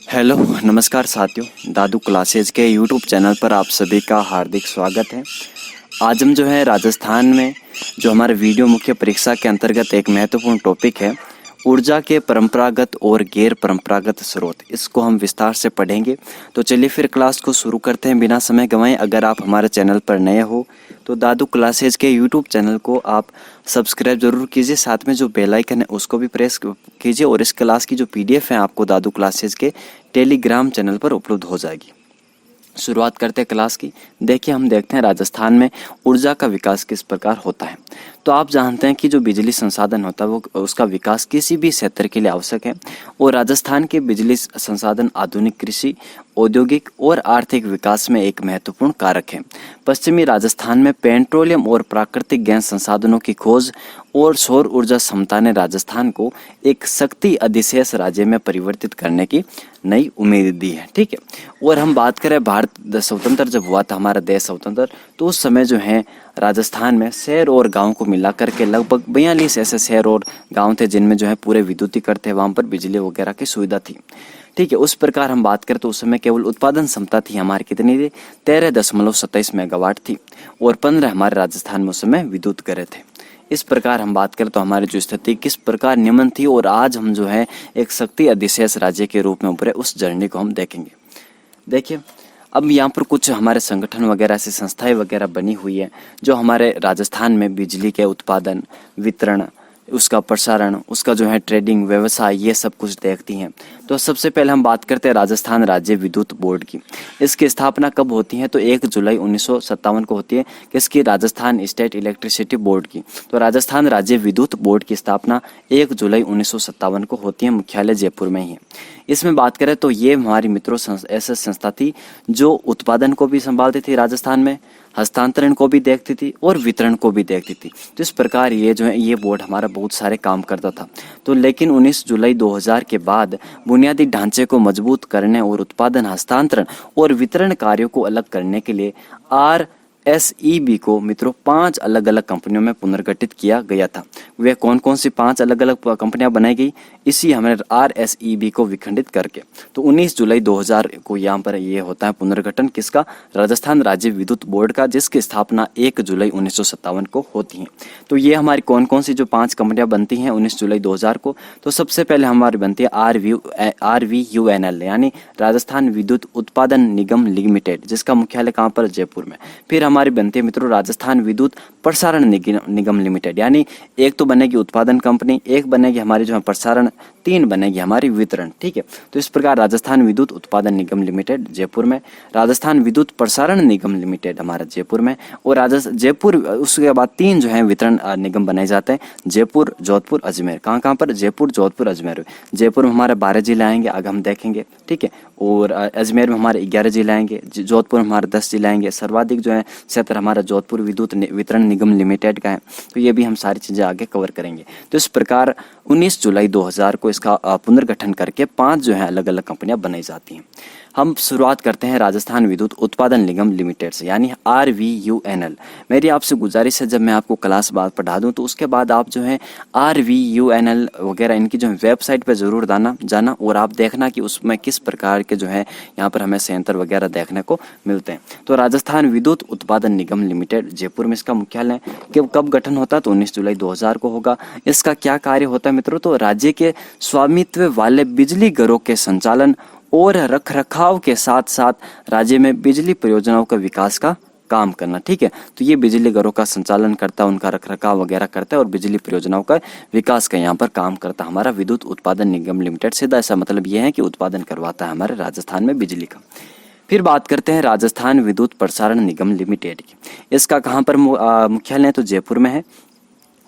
Hello नमस्कार साथियों, दादू classes के यूट्यूब चैनल पर आप सभी का हार्दिक स्वागत है। आज हम जो है राजस्थान में जो हमारे वीडियो मुख्य परीक्षा के अंतर्गत एक महत्वपूर्ण टॉपिक है ऊर्जा के परंपरागत और गैर परंपरागत स्रोत, इसको हम विस्तार से पढ़ेंगे। तो चलिए फिर क्लास को शुरू करते हैं बिना समय गंवाए। अगर आप हमारे चैनल पर नए हो तो दादू क्लासेज के यूट्यूब चैनल को आप सब्सक्राइब जरूर कीजिए, साथ में जो बेल आइकन है उसको भी प्रेस कीजिए और इस क्लास की जो पीडीएफ है आपको दादू क्लासेज के टेलीग्राम चैनल पर उपलब्ध हो जाएगी। शुरुआत करते हैं क्लास की। देखिए, हम देखते हैं राजस्थान में ऊर्जा का विकास किस प्रकार होता है। तो आप जानते हैं कि जो बिजली संसाधन होता है वो उसका विकास किसी भी क्षेत्र के लिए आवश्यक है और राजस्थान के बिजली संसाधन आधुनिक कृषि, औद्योगिक और आर्थिक विकास में एक महत्वपूर्ण कारक है। पश्चिमी राजस्थान में पेट्रोलियम और प्राकृतिक गैस संसाधनों की खोज और सौर ऊर्जा क्षमता ने राजस्थान को एक शक्ति अधिशेष राज्य में परिवर्तित करने की नई उम्मीद दी है। ठीक है, और हम बात करें भारत स्वतंत्र जब हुआ था, हमारा देश स्वतंत्र, तो उस समय जो है राजस्थान में शहर और गांव को मिला करके लगभग 42 ऐसे शहर और गांव थे जिनमें जो है पूरे विद्युतीकरण थे, वहां पर बिजली वगैरह की सुविधा थी। ठीक है, उस प्रकार हम बात करें तो उस समय केवल उत्पादन क्षमता थी हमारी कितनी थी, 13.27 मेगावाट थी और 15 हमारे राजस्थान में उस समय विद्युत घरें थे। इस प्रकार हम बात करें तो हमारी जो स्थिति किस प्रकार निम्न थी और आज हम जो है एक शक्ति अधिशेष राज्य के रूप में उभरे, उस जर्नी को हम देखेंगे। देखिए, अब यहाँ पर कुछ हमारे संगठन वगैरह ऐसी संस्थाएं वगैरह बनी हुई है जो हमारे राजस्थान में बिजली के उत्पादन, वितरण, उसका प्रसारण, उसका जो है ट्रेडिंग, व्यवसाय, ये सब कुछ देखती हैं। तो सबसे पहले हम बात करते हैं राजस्थान राज्य विद्युत बोर्ड की। इसकी स्थापना कब होती है तो 1 जुलाई 1957 को होती है। किसकी? राजस्थान स्टेट इलेक्ट्रिसिटी बोर्ड की। तो राजस्थान राज्य विद्युत बोर्ड की स्थापना 1 जुलाई 1957 को होती है, मुख्यालय जयपुर में ही है। इसमें बात करें तो ये हमारी मित्रों ऐसी संस्था थी जो उत्पादन को भी संभालती थी राजस्थान में, हस्तांतरण को भी देखती थी और वितरण को भी देखती थी। तो इस प्रकार ये जो है ये बोर्ड हमारा बहुत सारे काम करता था। तो लेकिन 19 जुलाई 2000 के बाद बुनियादी ढांचे को मजबूत करने और उत्पादन, हस्तांतरण और वितरण कार्यों को अलग करने के लिए RSEB को मित्रों 5 अलग अलग कंपनियों में पुनर्गठित किया गया था। वे कौन कौन सी 5 अलग अलग कंपनियां बनाई गई, इसी हमारे RSEB को विखंडित करके। तो 19 जुलाई 2000 को यहाँ पर ये होता है पुनर्गठन किसका? राजस्थान राज्य विद्युत बोर्ड का, जिसकी स्थापना 1 जुलाई 1957 को होती है। तो ये हमारी कौन कौन सी जो 5 कंपनियां बनती हैं 19 जुलाई 2000 को, तो सबसे पहले हमारी बनती है RVUNL यानी राजस्थान विद्युत उत्पादन निगम लिमिटेड, जिसका मुख्यालय कहाँ पर? जयपुर में। फिर हमारी बनती है मित्रों राजस्थान विद्युत प्रसारण निगम लिमिटेड, यानी एक तो बनेगी उत्पादन कंपनी, एक बनेगी हमारी जो है प्रसारण, 3 बनेगी हमारी वितरण। ठीक है, तो इस प्रकार राजस्थान विद्युत उत्पादन निगम लिमिटेड जयपुर में, राजस्थान विद्युत प्रसारण निगम लिमिटेड हमारा जयपुर में, और जयपुर उसके बाद 3 जो है वितरण निगम बनाए जाते हैं, जयपुर, जोधपुर, अजमेर। कहाँ कहाँ पर? जयपुर, जोधपुर, अजमेर। जयपुर में हमारे 12 जिले आएंगे, आगे हम देखेंगे। ठीक है, और अजमेर में हमारे 11 जिले आएंगे, जोधपुर में हमारे 10 जिले आएंगे। सर्वाधिक जो है क्षेत्र हमारा जोधपुर विद्युत वितरण निगम लिमिटेड का है। तो ये भी हम सारी चीजें आगे कवर करेंगे। तो इस प्रकार 19 जुलाई 2000 को इसका पुनर्गठन करके 5 जो है अलग अलग कंपनियां बनाई जाती हैं। हम शुरुआत करते हैं राजस्थान विद्युत उत्पादन निगम लिमिटेड से, यानी RVUNL। मेरी आपसे गुजारिश है, जब मैं आपको क्लास बाद पढ़ा दूं तो उसके बाद आप जो है RVUNL वगैरह इनकी जो है वेबसाइट पे जरूर जाना और आप देखना कि उसमें किस प्रकार के जो है यहाँ पर हमें संयंत्र वगैरह देखने को मिलते हैं। तो राजस्थान विद्युत उत्पादन निगम लिमिटेड जयपुर में इसका मुख्यालय है। कब गठन होता है तो 19 जुलाई 2000 को होगा। इसका क्या कार्य होता है मित्रों? तो राज्य के स्वामित्व वाले बिजली घरों के संचालन और रखरखाव के साथ साथ राज्य में बिजली परियोजनाओं का विकास का काम करना। ठीक है, तो ये बिजली घरों का संचालन करता है, उनका रखरखाव वगैरह करता है और बिजली परियोजनाओं का विकास का यहाँ पर काम करता है हमारा विद्युत उत्पादन निगम लिमिटेड। सीधा ऐसा मतलब ये है कि उत्पादन करवाता है हमारे राजस्थान में बिजली का। फिर बात करते हैं राजस्थान विद्युत प्रसारण निगम लिमिटेड की। इसका कहाँ पर मुख्यालय है तो जयपुर में है।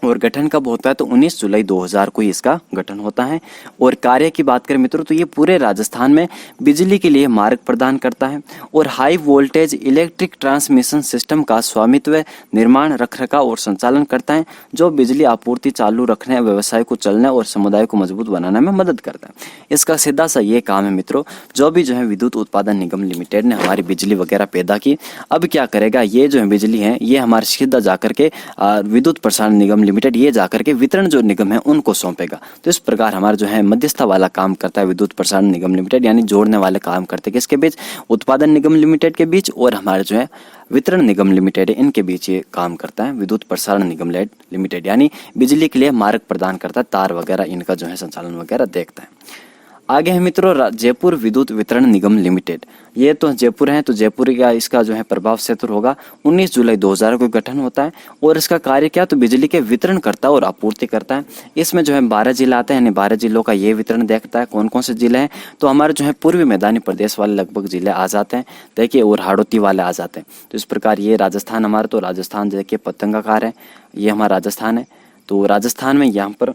और गठन कब होता है तो 19 जुलाई 2000 को ही इसका गठन होता है। और कार्य की बात करें मित्रों तो ये पूरे राजस्थान में बिजली के लिए मार्ग प्रदान करता है और high voltage electric transmission system का स्वामित्व, निर्माण, रखरखाव और संचालन करता है, जो बिजली आपूर्ति चालू रखने, व्यवसाय को चलने और समुदाय को मजबूत बनाने में मदद करता है। इसका सीधा सा ये काम है मित्रों, जो भी जो है विद्युत उत्पादन निगम लिमिटेड ने हमारी बिजली वगैरह पैदा की, अब क्या करेगा, ये जो है बिजली है ये हमारे सीधा जाकर के विद्युत प्रसारण निगम लिमिटेड ये जाकर के वितरण जो निगम है उनको सौंपेगा। तो इस प्रकार हमारा जो है मध्यस्थता वाला काम करता है विद्युत प्रसारण निगम लिमिटेड, यानी जोड़ने वाले काम करते हैं किसके बीच, उत्पादन निगम लिमिटेड के बीच और हमारे जो है वितरण निगम लिमिटेड है इनके बीच ये काम करता है विद्युत प्रसारण निगम लिमिटेड, यानी बिजली के लिए मार्ग प्रदान करता है, तार वगैरह इनका जो है संचालन वगैरह देखता है। आगे है मित्रों जयपुर विद्युत वितरण निगम लिमिटेड। ये तो जयपुर है, तो जयपुर का इसका जो है प्रभाव क्षेत्र होगा। 19 जुलाई 2000 को गठन होता है और इसका कार्य क्या, तो बिजली के वितरण करता है और आपूर्ति करता है। इसमें जो है 12 जिला आते हैं, यानी 12 जिलों का ये वितरण देखता है। कौन कौन से जिले हैं, तो हमारे जो है पूर्वी मैदानी प्रदेश वाले लगभग जिले आ जाते हैं, देखिए, और हाड़ौती वाले आ जाते हैं। तो इस प्रकार ये राजस्थान हमारा, तो राजस्थान देखिए पतंगाकार है, ये हमारा राजस्थान है। तो राजस्थान में यहाँ पर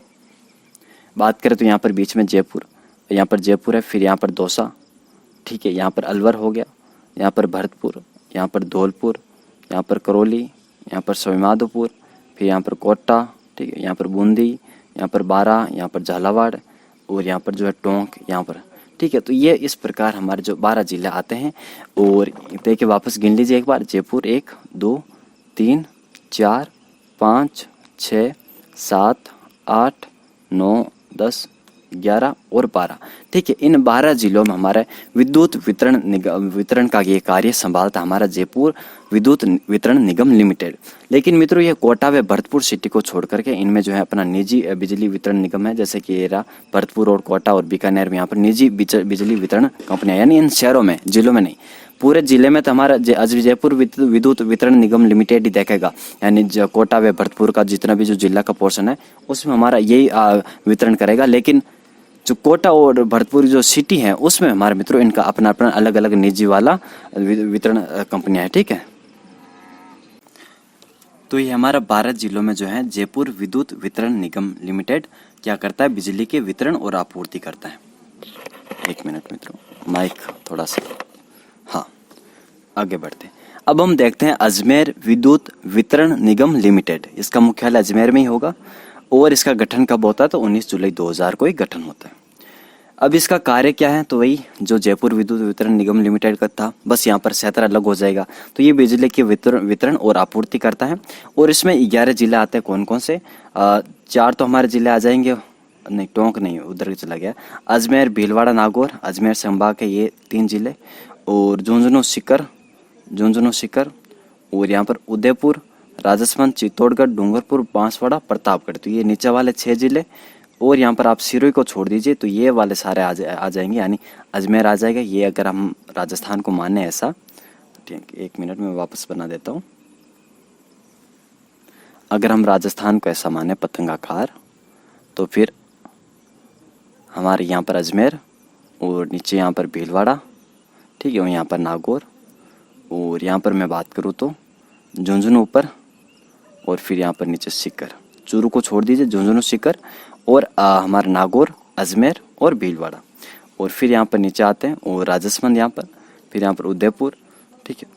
बात करें तो यहाँ पर बीच में जयपुर, यहाँ पर जयपुर है, फिर यहाँ पर दौसा, ठीक है, यहाँ पर अलवर हो गया, यहाँ पर भरतपुर, यहाँ पर धौलपुर, यहाँ पर करौली, यहाँ पर सवाईमाधोपुर, फिर यहाँ पर कोटा, ठीक है, यहाँ पर बूंदी, यहाँ पर बारा, यहाँ पर झालावाड़ और यहाँ पर जो है टोंक यहाँ पर, ठीक है। तो ये इस प्रकार हमारे जो 12 जिले आते हैं। और देखिए वापस गिन लीजिए एक बार, जयपुर 1 2 3 4 5 6 7 8 9 10 11 और 12, ठीक है। इन 12 जिलों में हमारा विद्युत वितरण का ये कार्य संभालता हमारा जयपुर विद्युत वितरण निगम लिमिटेड। लेकिन मित्रों ये कोटा व भरतपुर सिटी को छोड़ करके इनमें जो है अपना निजी बिजली वितरण निगम है, जैसे कि ये रहा भरतपुर और कोटा और बीकानेर में यहाँ पर निजी बिजली वितरण कंपनियां, यानी इन शहरों में, जिलों में नहीं, पूरे जिले में तो हमारा जयपुर विद्युत वितरण निगम लिमिटेड ही देखेगा, यानी कोटा व भरतपुर का जितना भी जो जिला का पोर्शन है उसमें हमारा यही वितरण करेगा। लेकिन जो कोटा और भरतपुर जो सिटी है उसमें हमारे मित्रों इनका अपना अपना अलग अलग निजी वाला वितरण कंपनियां है, ठीक है। तो ये हमारा 12 जिलों में जो है जयपुर विद्युत वितरण निगम लिमिटेड क्या करता है, बिजली के वितरण और आपूर्ति करता है। एक मिनट मित्रों, माइक थोड़ा सा, हाँ आगे बढ़ते हैं। अब हम देखते हैं अजमेर विद्युत वितरण निगम लिमिटेड। इसका मुख्यालय अजमेर में ही होगा और इसका गठन कब होता है, तो 19 जुलाई 2000 को ही गठन होता है। अब इसका कार्य क्या है, तो वही जो जयपुर विद्युत वितरण निगम लिमिटेड का था, बस यहाँ पर क्षेत्र अलग हो जाएगा। तो ये बिजली के वितरण और आपूर्ति करता है और इसमें 11 जिले आते हैं। कौन कौन से, 4 तो हमारे जिले आ जाएंगे, नहीं टोंक नहीं उधर चला गया, अजमेर भीलवाड़ा नागौर, अजमेर संभाग के ये 3 जिले, और झुंझुनू सीकर और यहाँ पर उदयपुर, राजस्थान, चित्तौड़गढ़, डूंगरपुर, बांसवाड़ा, प्रतापगढ़, तो ये नीचे वाले 6 जिले। और यहाँ पर आप सिरोही को छोड़ दीजिए तो ये वाले सारे आ जाएंगे, यानी अजमेर आ जाएगा। ये अगर हम राजस्थान को माने ऐसा, ठीक, 1 मिनट में वापस बना देता हूँ। अगर हम राजस्थान को ऐसा माने पतंगाकार, तो फिर हमारे यहाँ पर अजमेर और नीचे यहाँ पर भीलवाड़ा, ठीक है, और यहाँ पर नागौर, और यहाँ पर मैं बात करूँ तो झुंझुनू ऊपर, और फिर यहाँ पर नीचे सीकर, चूरू को छोड़ दीजिए, झुंझुनू, सीकर और हमारा नागौर, अजमेर और भीलवाड़ा, और फिर यहाँ पर नीचे आते हैं और राजस्थान यहाँ पर, फिर यहाँ पर उदयपुर, ठीक है,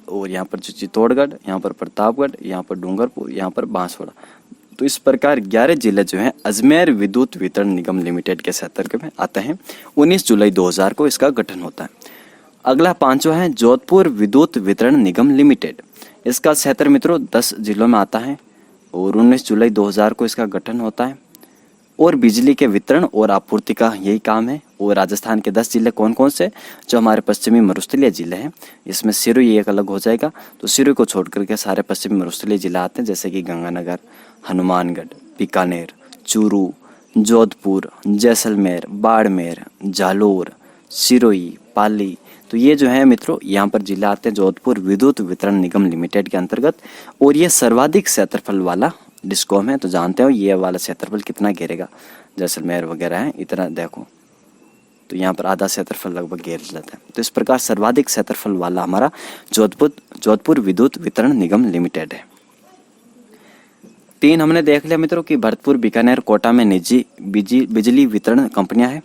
और यहाँ पर चित्तौड़गढ़, यहाँ पर प्रतापगढ़, यहाँ पर डूंगरपुर, यहाँ पर बांसवाड़ा। तो इस प्रकार 11 जिले जो हैं अजमेर विद्युत वितरण निगम लिमिटेड के क्षेत्र में आते हैं। 19 जुलाई 2000 को इसका गठन होता है। अगला 5वां है जोधपुर विद्युत वितरण निगम लिमिटेड। इसका क्षेत्र मित्रों 10 जिलों में आता है और 19 जुलाई 2000 को इसका गठन होता है और बिजली के वितरण और आपूर्ति का यही काम है। और राजस्थान के 10 जिले कौन कौन से, जो हमारे पश्चिमी मरुस्थलीय जिले हैं, इसमें सिरोही एक अलग हो जाएगा। तो सिरोही को छोड़ करके सारे पश्चिमी मरुस्थलीय जिले आते हैं, जैसे कि गंगानगर, हनुमानगढ़, बीकानेर, चूरू, जोधपुर, जैसलमेर, बाड़मेर, जालोर, सिरोही, पाली। तो ये जो है मित्रों यहाँ पर जिले आते हैं जोधपुर विद्युत वितरण निगम लिमिटेड के अंतर्गत, और ये सर्वाधिक क्षेत्रफल वाला डिस्कॉम है। तो जानते हो ये वाला क्षेत्रफल कितना घेरेगा, जैसलमेर वगैरह है, इतना देखो, तो यहाँ पर आधा क्षेत्रफल लगभग घेर लेता है। तो इस प्रकार सर्वाधिक क्षेत्रफल वाला हमारा जोधपुर विद्युत वितरण निगम लिमिटेड है। 3 हमने देख लिया मित्रों कि भरतपुर, बीकानेर, कोटा में निजी बिजली वितरण कंपनियां हैं।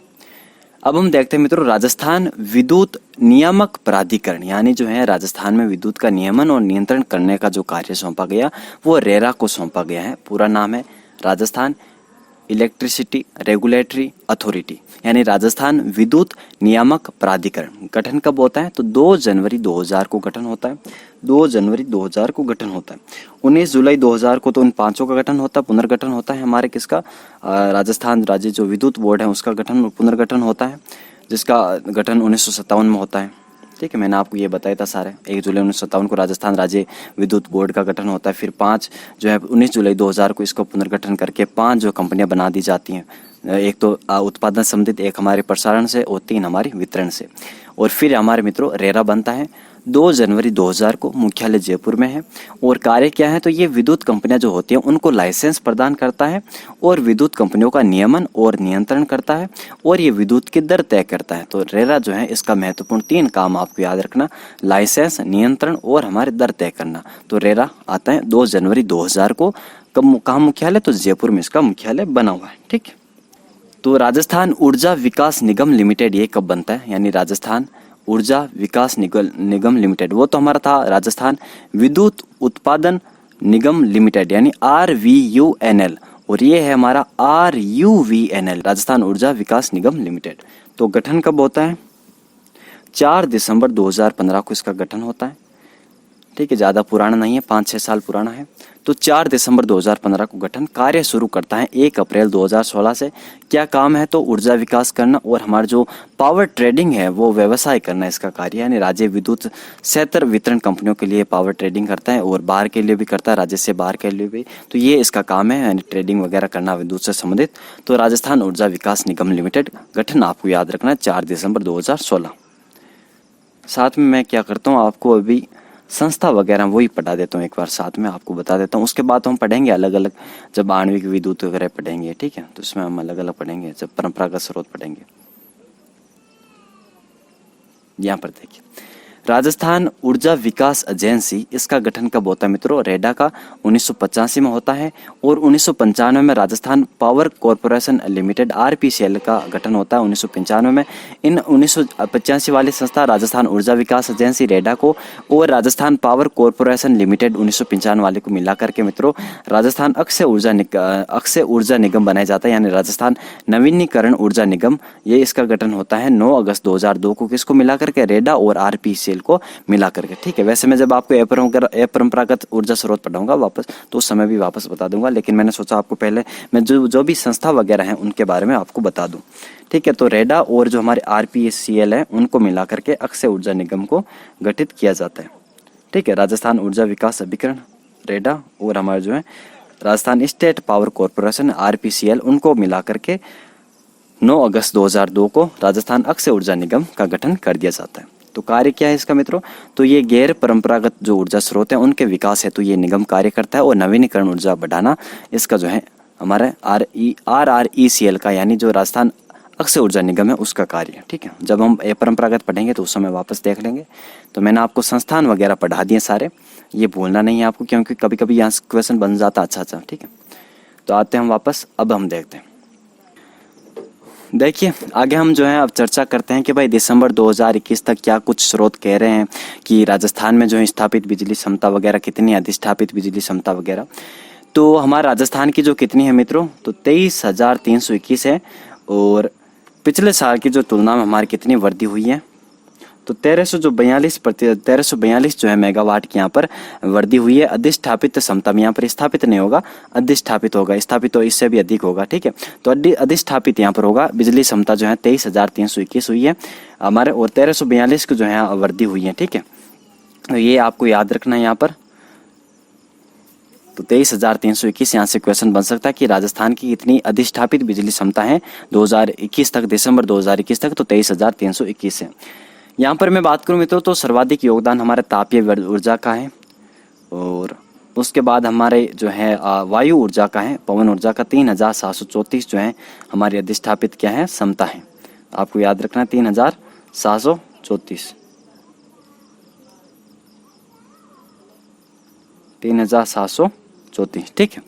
अब हम देखते हैं मित्रों राजस्थान विद्युत नियामक प्राधिकरण, यानी जो है राजस्थान में विद्युत का नियमन और नियंत्रण करने का जो कार्य सौंपा गया वो रेरा को सौंपा गया है। पूरा नाम है राजस्थान इलेक्ट्रिसिटी रेगुलेटरी अथॉरिटी यानी राजस्थान विद्युत नियामक प्राधिकरण गठन कब होता है? तो 2 जनवरी 2000 को गठन होता है। 2 जनवरी 2000 को गठन होता है। 19 जुलाई 2000 को तो उन पांचों का गठन होता है, पुनर्गठन होता है हमारे किसका? राजस्थान राज्य जो विद्युत बोर्ड है उसका गठन पुनर्गठन होता है, जिसका गठन 1957 में होता है। ठीक है, मैंने आपको ये बताया था सारे। 1 जुलाई 1957 को राजस्थान राज्य विद्युत बोर्ड का गठन होता है। फिर 5 जो है 19 जुलाई 2000 को इसको पुनर्गठन करके 5 जो कंपनियां बना दी जाती हैं। एक तो उत्पादन संबंधित, एक हमारे प्रसारण से और 3 हमारी वितरण से। और फिर हमारे मित्रों रेरा बनता है 2 जनवरी 2000 को, मुख्यालय जयपुर में है। और कार्य क्या है? तो ये विद्युत कंपनियां जो होती हैं उनको लाइसेंस प्रदान करता है और विद्युत कंपनियों का नियमन और नियंत्रण करता है और ये विद्युत की दर तय करता है। तो रेरा जो है इसका महत्वपूर्ण 3 काम आपको याद रखना, लाइसेंस, नियंत्रण और हमारे दर तय करना। तो रेरा आता है 2 जनवरी 2000 को। कहाँ मुख्यालय? तो जयपुर में इसका मुख्यालय बना हुआ है। ठीक है, तो राजस्थान ऊर्जा विकास निगम लिमिटेड ये कब बनता है? यानी राजस्थान ऊर्जा विकास निगम लिमिटेड, वो तो हमारा था राजस्थान विद्युत उत्पादन निगम लिमिटेड यानी RVUNL, और ये है हमारा RUVNL राजस्थान ऊर्जा विकास निगम लिमिटेड। तो गठन कब होता है? 4 दिसंबर 2015 को इसका गठन होता है। ठीक है, ज़्यादा पुराना नहीं है, 5-6 साल पुराना है। तो 4 दिसंबर 2015 को गठन। कार्य शुरू करता है 1 अप्रैल 2016 से। क्या काम है? तो ऊर्जा विकास करना और हमारा जो पावर ट्रेडिंग है वो व्यवसाय करना इसका कार्य, यानी राज्य विद्युत क्षेत्र वितरण कंपनियों के लिए पावर ट्रेडिंग करता है और बाहर के लिए भी करता है, राज्य से बाहर के लिए भी। तो ये इसका काम है, यानी ट्रेडिंग वगैरह करना विद्युत से संबंधित। तो राजस्थान ऊर्जा विकास निगम लिमिटेड गठन आपको याद रखना है 4 दिसंबर 2016। साथ में मैं क्या करता हूँ, आपको अभी संस्था वगैरह वही पढ़ा देता हूँ, एक बार साथ में आपको बता देता हूँ। उसके बाद हम पढ़ेंगे अलग अलग, जब आणविक विद्युत वगैरह पढ़ेंगे। ठीक है, तो इसमें हम अलग अलग पढ़ेंगे, जब परंपरागत स्रोत पढ़ेंगे। यहाँ पर देखिए, राजस्थान ऊर्जा विकास एजेंसी, इसका गठन कब होता है मित्रों? रेडा का 1985 में होता है। और 1995 में Rajasthan power corporation limited RPCL का गठन होता है 1995 में। इन 1985 वाली संस्था राजस्थान ऊर्जा विकास एजेंसी रेडा को और राजस्थान पावर कॉरपोरेशन लिमिटेड 1995 वाले को मिला करके मित्रों राजस्थान अक्षय ऊर्जा निगम बनाया जाता है, यानी राजस्थान नवीनीकरण ऊर्जा निगम। ये इसका गठन होता है 9 अगस्त 2002 को, किसको मिला करके? रेडा और RPCL को मिला करके। ठीक है, वैसे मैं जब आपको अपरंपरागत ऊर्जा स्रोत पढ़ाऊंगा वापस, तो उस समय भी वापस बता दूंगा, लेकिन मैंने सोचा आपको पहले मैं जो भी संस्था वगैरह हैं उनके बारे में आपको बता दूं। ठीक है, तो रेडा और जो हमारे RPCL है उनको मिला करके अक्षय ऊर्जा निगम को गठित किया जाता है। ठीक है, राजस्थान ऊर्जा विकास अभिकरण रेडा और हमारे जो है Rajasthan state power corporation RPCL, उनको मिला करके 9 अगस्त 2002 को राजस्थान अक्षय ऊर्जा निगम का गठन कर दिया जाता है। तो कार्य क्या है इसका मित्रों? तो ये गैर परंपरागत जो ऊर्जा स्रोत है उनके विकास हेतु ये निगम कार्य करता है और नवीनीकरण ऊर्जा बढ़ाना इसका जो है हमारा RRECL का, यानी जो राजस्थान अक्षय ऊर्जा निगम है उसका कार्य है। ठीक है, जब हम परंपरागत पढ़ेंगे तो उस समय वापस देख लेंगे। तो मैंने आपको संस्थान वगैरह पढ़ा दिए सारे, ये भूलना नहीं है आपको, क्योंकि कभी कभी यहाँ क्वेश्चन बन जाता। अच्छा। ठीक है, तो आते हैं हम वापस। अब हम देखते हैं, देखिए आगे हम जो है अब चर्चा करते हैं कि भाई दिसंबर 2021 तक क्या कुछ स्रोत कह रहे हैं कि राजस्थान में जो है स्थापित बिजली क्षमता वगैरह कितनी है, अधिष्ठापित बिजली क्षमता वगैरह। तो हमारे राजस्थान की जो कितनी है मित्रों? तो 23,321 है। और पिछले साल की जो तुलना में हमारी कितनी वृद्धि हुई है? तो 1342 जो है मेगावाट की यहाँ पर वृद्धि हुई है। अधिष्ठापित क्षमता में यहाँ पर स्थापित नहीं होगा, अधिष्ठापित होगा। स्थापित तो इससे भी अधिक होगा। ठीक है, तो अधिष्ठापित यहाँ पर होगा। बिजली क्षमता जो है 23,321 हुई है हमारे, और 1342 की जो है वृद्धि हुई है। ठीक है, तो ये आपको याद रखना है यहाँ पर। तो 23,321 यहाँ से क्वेश्चन बन सकता है कि राजस्थान की इतनी अधिष्ठापित बिजली क्षमता है 2021 तक, दिसंबर 2021 तक, तो 23,321 है। यहाँ पर मैं बात करूँ मित्रों तो सर्वाधिक योगदान हमारे तापीय ऊर्जा का है, और उसके बाद हमारे जो है वायु ऊर्जा का है, पवन ऊर्जा का 3,734 जो है हमारी अधिष्ठापित क्या है क्षमता है। आपको याद रखना है 3,734। 3,734। ठीक है,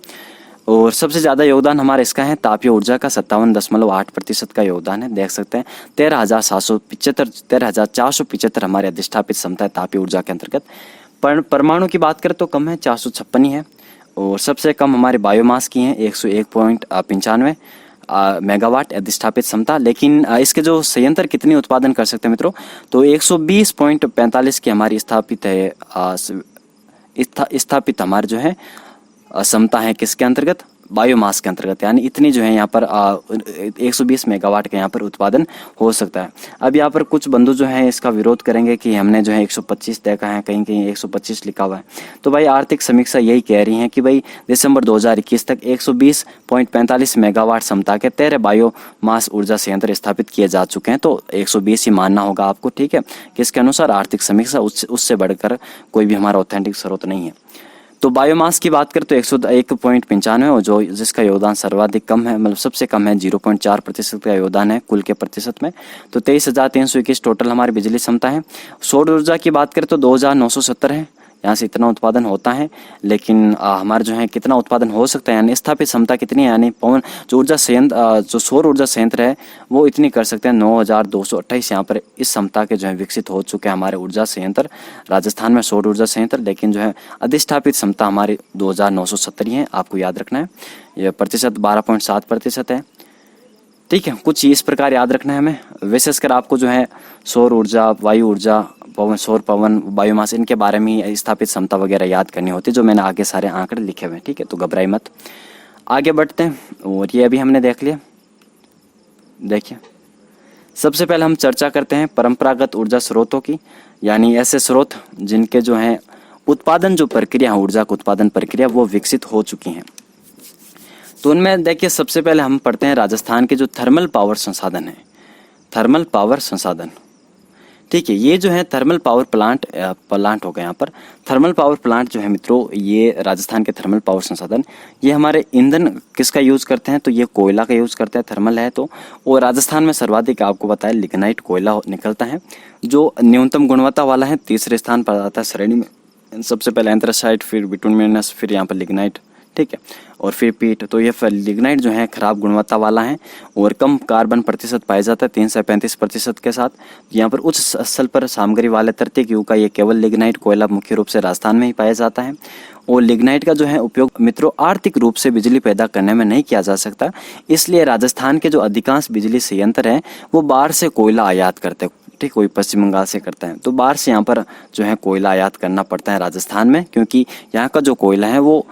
और सबसे ज़्यादा योगदान हमारा इसका है तापीय ऊर्जा का 57.8% का योगदान है। देख सकते हैं 13,475 हमारे अधिष्ठापित क्षमता है तापीय ऊर्जा के अंतर्गत। परमाणु की बात करें तो कम है, 456 ही है। और सबसे कम हमारे बायोमास की हैं 101.95 मेगावाट अधिष्ठापित क्षमता। लेकिन इसके जो संयंत्र कितनी उत्पादन कर सकते हैं मित्रों, तो 120.45 की हमारी स्थापित है स्थापित हमारे जो है क्षमता है किसके अंतर्गत, बायोमास के अंतर्गत, यानी इतनी जो है यहाँ पर 120 मेगावाट का यहाँ पर उत्पादन हो सकता है। अब यहाँ पर कुछ बंधु जो हैं इसका विरोध करेंगे कि हमने जो है 125 देखा है, कहीं कहीं 125 लिखा हुआ है। तो भाई आर्थिक समीक्षा यही कह रही है कि भाई दिसंबर 2021 तक 120.45 मेगावाट क्षमता के 13 बायोमास ऊर्जा संयंत्र स्थापित किए जा चुके हैं। तो 120 ही मानना होगा आपको, ठीक है। किसके अनुसार, आर्थिक समीक्षा, उससे बढ़कर कोई भी हमारा ऑथेंटिक स्रोत नहीं है। तो बायोमास की बात करें तो 101.95 और जो जिसका योगदान सर्वाधिक कम है, मतलब सबसे कम है, 0.4% का योगदान है कुल के प्रतिशत में। तो 23,321 टोटल हमारी बिजली क्षमता है। सौर ऊर्जा की बात करें तो 2,970 है, यहाँ से इतना उत्पादन होता है। लेकिन हमारा जो है कितना उत्पादन हो सकता है, यानी स्थापित क्षमता कितनी है, यानी पवन जो ऊर्जा संयंत्र जो सौर ऊर्जा संयंत्र है वो इतनी कर सकते हैं 9,228 यहाँ पर इस क्षमता के जो है विकसित हो चुके हैं हमारे ऊर्जा संयंत्र राजस्थान में, सौर ऊर्जा संयंत्र। लेकिन जो है अधिष्ठापित क्षमता हमारी 2,970 है, आपको याद रखना है। यह प्रतिशत 12.7% है, ठीक है। कुछ इस प्रकार याद रखना है हमें। विशेषकर आपको जो है सौर ऊर्जा, वायु ऊर्जा, पवन, सौर पवन, बायोमास, इनके बारे में स्थापित क्षमता वगैरह याद करनी होती है, जो मैंने आगे सारे आंकड़े लिखे हुए हैं, ठीक है। तो घबराई मत, आगे बढ़ते हैं। और ये अभी हमने देख लिया। देखिए सबसे पहले हम चर्चा करते हैं परंपरागत ऊर्जा स्रोतों की, यानी ऐसे स्रोत जिनके जो है उत्पादन जो प्रक्रिया है, ऊर्जा का उत्पादन प्रक्रिया वो विकसित हो चुकी हैं। तो उनमें देखिए सबसे पहले हम पढ़ते हैं राजस्थान के जो थर्मल पावर संसाधन है, थर्मल पावर संसाधन, ठीक है। ये जो है थर्मल पावर प्लांट हो गए यहाँ पर। थर्मल पावर प्लांट जो है मित्रों, ये राजस्थान के थर्मल पावर संसाधन, ये हमारे ईंधन किसका यूज़ करते हैं, तो ये कोयला का यूज़ करते हैं, थर्मल है तो। और राजस्थान में सर्वाधिक आपको बताया लिग्नाइट कोयला निकलता है, जो न्यूनतम गुणवत्ता वाला है, तीसरे स्थान पर आता है श्रेणी में। सबसे पहले एंथ्रासाइट, फिर बिटुमिनस, फिर यहाँ पर लिग्नाइट, ठीक है, और फिर पीट। तो ये लिग्नाइट जो है खराब गुणवत्ता वाला है और कम कार्बन प्रतिशत पाया जाता है 3 से 35% के साथ। यहाँ पर उच्च सल्फर सामग्री वाले तृतीयक युग का ये केवल लिग्नाइट कोयला मुख्य रूप से राजस्थान में ही पाया जाता है। और लिग्नाइट का जो है उपयोग मित्रों आर्थिक रूप से बिजली पैदा करने में नहीं किया जा सकता, इसलिए राजस्थान के जो अधिकांश बिजली संयंत्र हैं वो बाहर से कोयला आयात करते हैं, ठीक, कोई पश्चिम बंगाल से करता है। तो बाहर से यहाँ पर जो है कोयला आयात करना पड़ता है राजस्थान में, क्योंकि यहाँ का जो कोयला है वो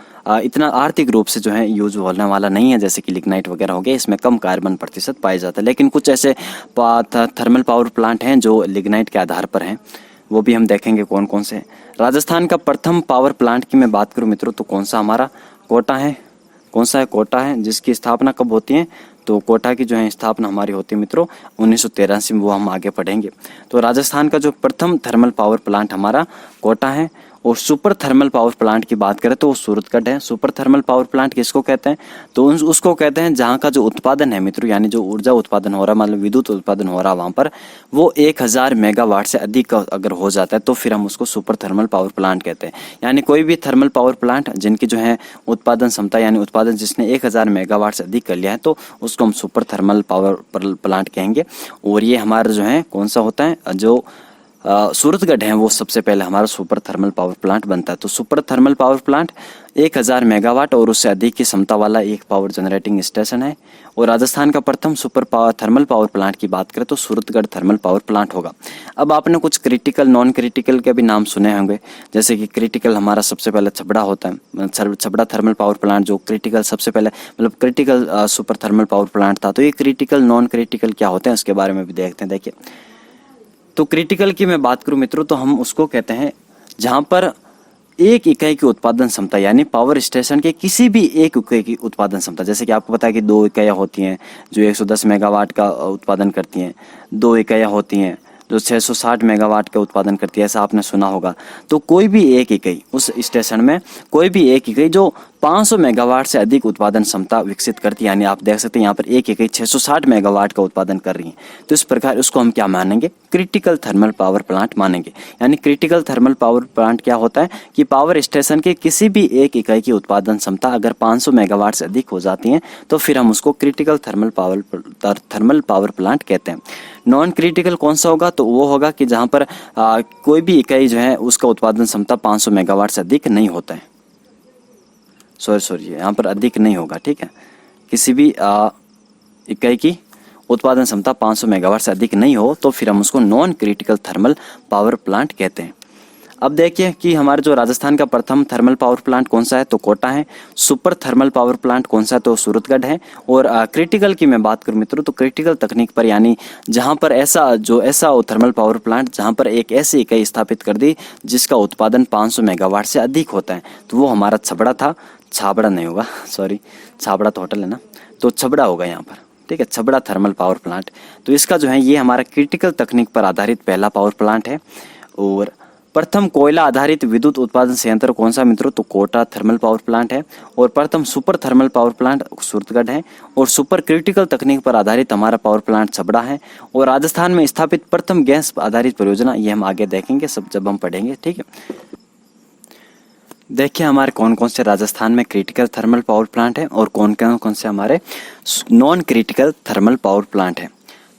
इतना आर्थिक रूप से जो है यूज होने वाला नहीं है, जैसे कि लिग्नाइट वगैरह हो गया, इसमें कम कार्बन प्रतिशत पाया जाता है। लेकिन कुछ ऐसे थर्मल पावर प्लांट हैं जो लिग्नाइट के आधार पर हैं, वो भी हम देखेंगे कौन कौन से। राजस्थान का प्रथम पावर प्लांट की मैं बात करूँ मित्रों, तो कौन सा हमारा कोटा है, कौन सा है, कोटा है, जिसकी स्थापना कब होती है, तो कोटा की जो है स्थापना हमारी होती है मित्रों 1983 में, वो हम आगे पढ़ेंगे। तो राजस्थान का जो प्रथम थर्मल पावर प्लांट हमारा कोटा है। और सुपर थर्मल पावर प्लांट की बात करें तो वो सूरतगढ़ है। सुपर थर्मल पावर प्लांट किसको कहते हैं, तो उसको कहते हैं जहाँ का जो उत्पादन है मित्रों, यानी जो ऊर्जा उत्पादन हो रहा है, मतलब विद्युत उत्पादन हो रहा है वहाँ पर, वो 1000 मेगावाट से अधिक अगर हो जाता है तो फिर हम उसको सुपर थर्मल पावर प्लांट कहते हैं। यानी कोई भी थर्मल पावर प्लांट जिनकी जो है उत्पादन क्षमता, यानी उत्पादन जिसने 1000 मेगावाट से अधिक कर लिया है, तो उसको हम सुपर थर्मल पावर प्लांट कहेंगे। और ये हमारा जो है कौन सा होता है, जो सूरतगढ़ है, वो सबसे पहले हमारा सुपर थर्मल पावर प्लांट बनता है। तो super thermal power plant 1000 megawatt और उससे अधिक की क्षमता वाला एक पावर जनरेटिंग स्टेशन है। और राजस्थान का प्रथम सुपर थर्मल पावर प्लांट की बात करें तो सूरतगढ़ थर्मल पावर प्लांट होगा। अब आपने कुछ क्रिटिकल, नॉन क्रिटिकल के भी नाम सुने होंगे, जैसे कि क्रिटिकल हमारा सबसे पहले छबड़ा होता है, छबड़ा थर्मल पावर प्लांट जो क्रिटिकल सबसे पहले, मतलब critical super thermal power plant था। तो ये क्रिटिकल, नॉन क्रिटिकल क्या होते हैं उसके बारे में भी देखते हैं। देखिए तो क्रिटिकल की मैं बात करूं मित्रों, तो हम उसको कहते हैं जहां पर एक इकाई की उत्पादन क्षमता, यानी पावर स्टेशन के किसी भी एक इकाई की उत्पादन क्षमता, जैसे कि आपको पता है कि 2 इकाइयाँ होती हैं जो 110 मेगावाट का उत्पादन करती हैं, 2 इकाइयाँ होती हैं जो 660 मेगावाट का उत्पादन करती है, ऐसा आपने सुना होगा। तो कोई भी एक इकाई उस स्टेशन में, कोई भी एक इकाई जो 500 मेगावाट से अधिक उत्पादन क्षमता विकसित करती है, यानी आप देख सकते हैं यहाँ पर एक इकाई 660 मेगावाट का उत्पादन कर रही है, तो इस प्रकार उसको हम क्या मानेंगे, क्रिटिकल थर्मल पावर प्लांट मानेंगे। यानी क्रिटिकल थर्मल पावर प्लांट क्या होता है कि पावर स्टेशन के किसी भी एक इकाई की उत्पादन क्षमता अगर 500 मेगावाट से अधिक हो जाती है तो फिर हम उसको क्रिटिकल थर्मल पावर प्लांट कहते हैं। नॉन क्रिटिकल कौन सा होगा, तो वो होगा कि जहाँ पर कोई भी इकाई जो है उसका उत्पादन क्षमता 500 मेगावाट से अधिक नहीं होता है। सॉरी यहाँ पर अधिक नहीं होगा, ठीक है। किसी भी इकाई की उत्पादन क्षमता 500 मेगावाट से अधिक नहीं हो तो फिर हम उसको non critical thermal power plant कहते हैं। अब देखिए कि हमारे जो राजस्थान का प्रथम थर्मल पावर प्लांट कौन सा है, तो कोटा है। सुपर थर्मल पावर प्लांट कौन सा है, तो सूरतगढ़ है। और क्रिटिकल की मैं बात करूं मित्रों, तो क्रिटिकल तकनीक पर यानी जहां पर ऐसा थर्मल पावर प्लांट जहां पर एक ऐसी इकाई स्थापित कर दी जिसका उत्पादन 500 मेगावाट से अधिक होता है, तो वो हमारा छबड़ा था। छाबड़ा नहीं होगा, सॉरी, छाबड़ा तो होटल है ना, तो छबड़ा होगा यहाँ पर, ठीक है, छबड़ा थर्मल पावर प्लांट। तो इसका जो है ये हमारा क्रिटिकल तकनीक पर आधारित पहला पावर प्लांट है। और प्रथम कोयला आधारित विद्युत उत्पादन संयंत्र कौन सा मित्रों, तो कोटा थर्मल पावर प्लांट है। और प्रथम super thermal power plant Suratgarh है। और सुपर क्रिटिकल तकनीक पर आधारित हमारा पावर प्लांट छबड़ा है। और राजस्थान में स्थापित प्रथम गैस आधारित परियोजना, ये हम आगे देखेंगे सब जब हम पढ़ेंगे, ठीक है। देखिए हमारे कौन कौन से राजस्थान में क्रिटिकल थर्मल पावर प्लांट है और कौन कौन से हमारे non critical thermal power plant है।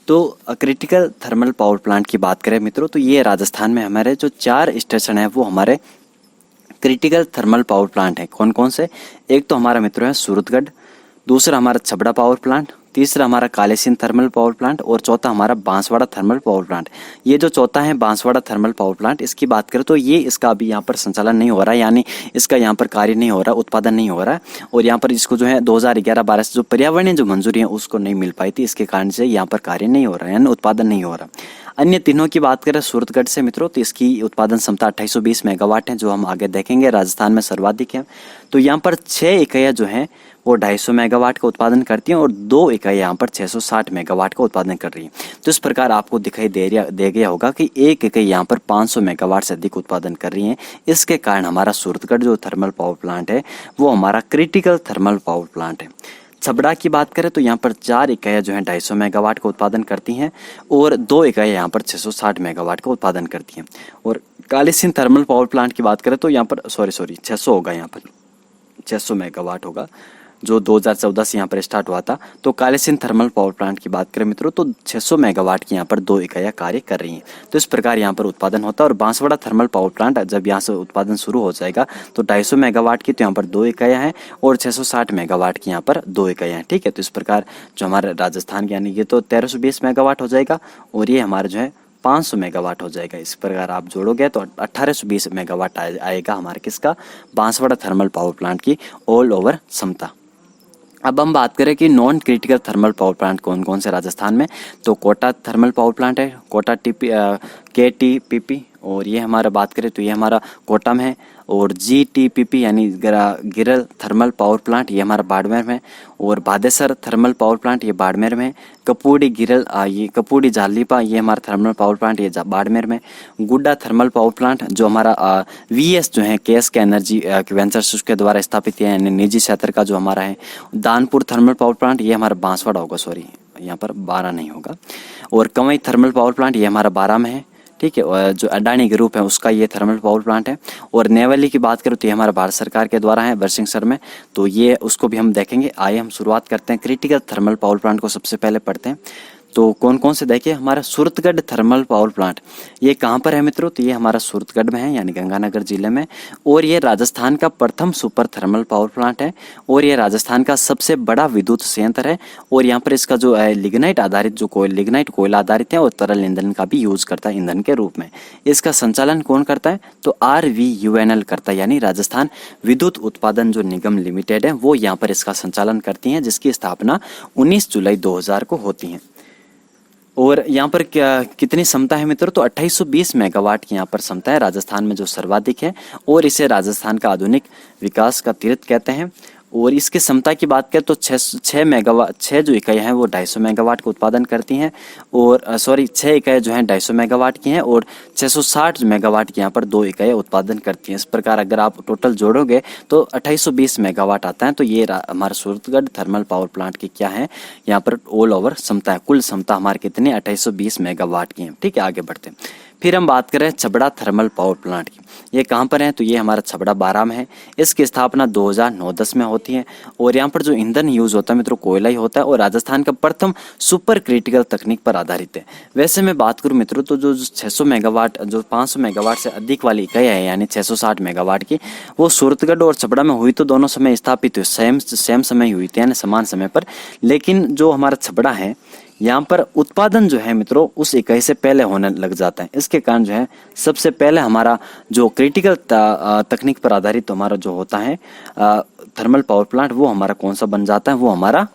तो क्रिटिकल थर्मल पावर प्लांट की बात करें मित्रों, तो ये राजस्थान में हमारे जो 4 स्टेशन है वो हमारे क्रिटिकल थर्मल पावर प्लांट है। कौन कौन से, एक तो हमारा मित्रों है सूरतगढ़, दूसरा हमारा छबड़ा पावर प्लांट, तीसरा हमारा कालेसिन थर्मल पावर प्लांट और चौथा हमारा बांसवाड़ा थर्मल पावर प्लांट। ये जो चौथा है बांसवाड़ा थर्मल पावर प्लांट, इसकी बात करें तो ये इसका अभी यहाँ पर संचालन नहीं हो रहा है, यानी इसका यहाँ पर कार्य नहीं हो रहा, उत्पादन नहीं हो रहा है। और यहाँ पर इसको जो है 2011-12 से जो पर्यावरणीय जो मंजूरी है उसको नहीं मिल पाई थी, इसके कारण से यहाँ पर कार्य नहीं हो रहा है, यानी उत्पादन नहीं हो रहा। अन्य तीनों की बात करें सूरतगढ़ से मित्रों, तो इसकी उत्पादन क्षमता 2820 मेगावाट है, जो हम आगे देखेंगे राजस्थान में सर्वाधिक है। तो यहाँ पर 6 इकाइयाँ जो हैं वो 250 मेगावाट का उत्पादन करती हैं और 2 इकाई यहाँ पर 660 मेगावाट का उत्पादन कर रही है। तो इस प्रकार आपको दिखाई दे गया होगा कि एक इकाई यहाँ पर 500 मेगावाट से अधिक उत्पादन कर रही है। इसके कारण हमारा सूरतगढ़ जो थर्मल पावर प्लांट है वो हमारा क्रिटिकल थर्मल पावर प्लांट है। छबड़ा की बात करें तो यहाँ पर 4 इकाइयाँ जो हैं 250 मेगावाट का उत्पादन करती हैं और 2 इकाइयाँ यहाँ पर 660 मेगावाट का उत्पादन करती हैं। और कालीसिंध थर्मल पावर प्लांट की बात करें तो यहाँ पर 600 होगा, यहाँ पर 600 मेगावाट होगा, जो 2014 से यहाँ पर स्टार्ट हुआ था। तो कालीसिंध थर्मल पावर प्लांट की बात करें मित्रों तो 600 मेगावाट की यहाँ पर 2 इकाइयाँ कार्य कर रही हैं। तो इस प्रकार यहाँ पर उत्पादन होता है। और बांसवाड़ा थर्मल पावर प्लांट जब यहाँ से उत्पादन शुरू हो जाएगा तो 250 मेगावाट की तो यहाँ पर 2 इकाइयाँ हैं और 660 मेगावाट की यहाँ पर 2 इकाइयाँ हैं, ठीक है। तो इस प्रकार जो हमारे राजस्थान यानी ये तो 1320 मेगावाट हो जाएगा और ये हमारा जो है 500 मेगावाट हो जाएगा। इस प्रकार आप जोड़ोगे तो 1820 मेगावाट आएगा हमारे किसका, बांसवाड़ा थर्मल पावर प्लांट की ऑल ओवर क्षमता। अब हम बात करें कि non critical thermal power plant कौन कौन से राजस्थान में, तो कोटा थर्मल पावर प्लांट है, कोटा KTPP, और ये हमारा बात करें तो ये हमारा कोटा में है। और GTPP यानी गिरल थर्मल पावर प्लांट ये हमारा बाड़मेर में, और भादेसर थर्मल पावर प्लांट ये बाड़मेर में। कपूड़ी गिरल ये कपूड़ी जालीपा ये हमारा थर्मल पावर प्लांट ये बाड़मेर में। गुड्डा थर्मल पावर प्लांट जो हमारा VS जो है केएसके एनर्जी वेंचर्स उसके द्वारा स्थापित है, यानी निजी क्षेत्र का जो हमारा है। दानपुर थर्मल पावर प्लांट ये हमारा बांसवाड़ा होगा, सॉरी यहाँ पर 12 नहीं होगा। और कंवई थर्मल पावर प्लांट ये हमारा 12 में है, ठीक है। और जो अडानी ग्रुप है उसका ये थर्मल पावर प्लांट है। और नेवली की बात करूँ तो ये हमारा भारत सरकार के द्वारा है बरसिंहसर में, तो ये उसको भी हम देखेंगे। आइए हम शुरुआत करते हैं क्रिटिकल थर्मल पावर प्लांट को सबसे पहले पढ़ते हैं। तो कौन कौन से देखिए, हमारा सूरतगढ़ थर्मल पावर प्लांट ये कहाँ पर है मित्रों, तो ये हमारा सूरतगढ़ में है यानी गंगानगर जिले में। और ये राजस्थान का प्रथम सुपर थर्मल पावर प्लांट है और ये राजस्थान का सबसे बड़ा विद्युत संयंत्र है। और यहाँ पर इसका जो लिग्नाइट आधारित जो लिग्नाइट कोयला आधारित है और तरल ईंधन का भी यूज करता है ईंधन के रूप में। इसका संचालन कौन करता है, तो RVUNL करता है, यानी राजस्थान विद्युत उत्पादन जो निगम लिमिटेड है वो यहाँ पर इसका संचालन करती है, जिसकी स्थापना 19 जुलाई 2000 को होती है। और यहाँ पर कितनी क्षमता है मित्रों, तो 2820 मेगावाट की यहाँ पर क्षमता है, राजस्थान में जो सर्वाधिक है। और इसे राजस्थान का आधुनिक विकास का तीर्थ कहते हैं। और इसकी क्षमता की बात करें तो 6 जो इकाइयाँ हैं वो 250 मेगावाट का उत्पादन करती हैं। और 6 इकाइयाँ जो हैं 250 मेगावाट की हैं और 660 मेगावाट की यहाँ पर 2 इकाइयाँ उत्पादन करती हैं। इस प्रकार अगर आप टोटल जोड़ोगे तो 2820 मेगावाट आता है। तो ये हमारा सूरतगढ़ थर्मल पावर प्लांट की क्या है, यहाँ पर ऑल ओवर क्षमता है, कुल क्षमता हमारे कितनी 2820 मेगावाट की है, ठीक है। आगे बढ़ते हैं। फिर हम बात करें छबड़ा थर्मल पावर प्लांट की, ये कहाँ पर है? तो ये हमारा छबड़ा बारां में है। इसकी स्थापना 2009-10 में होती है और यहाँ पर जो ईंधन यूज होता है मित्रों कोयला ही होता है और राजस्थान का प्रथम सुपर क्रिटिकल तकनीक पर आधारित है। वैसे मैं बात करूँ मित्रों तो जो 600 मेगावाट जो 500 मेगावाट से अधिक वाली इकाई है यानी 660 मेगावाट की, वो सूरतगढ़ और छबड़ा में हुई तो दोनों समय स्थापित हुई, सेम समय हुई थी यानी समान समय पर। लेकिन जो हमारा छबड़ा है यहाँ पर उत्पादन जो है मित्रों उस इकाई से पहले होने लग जाता है। इसके कारण जो है सबसे पहले हमारा जो क्रिटिकल तकनीक पर आधारित हमारा जो होता है थर्मल पावर प्लांट, वो हमारा कौन सा बन जाता है? वो हमारा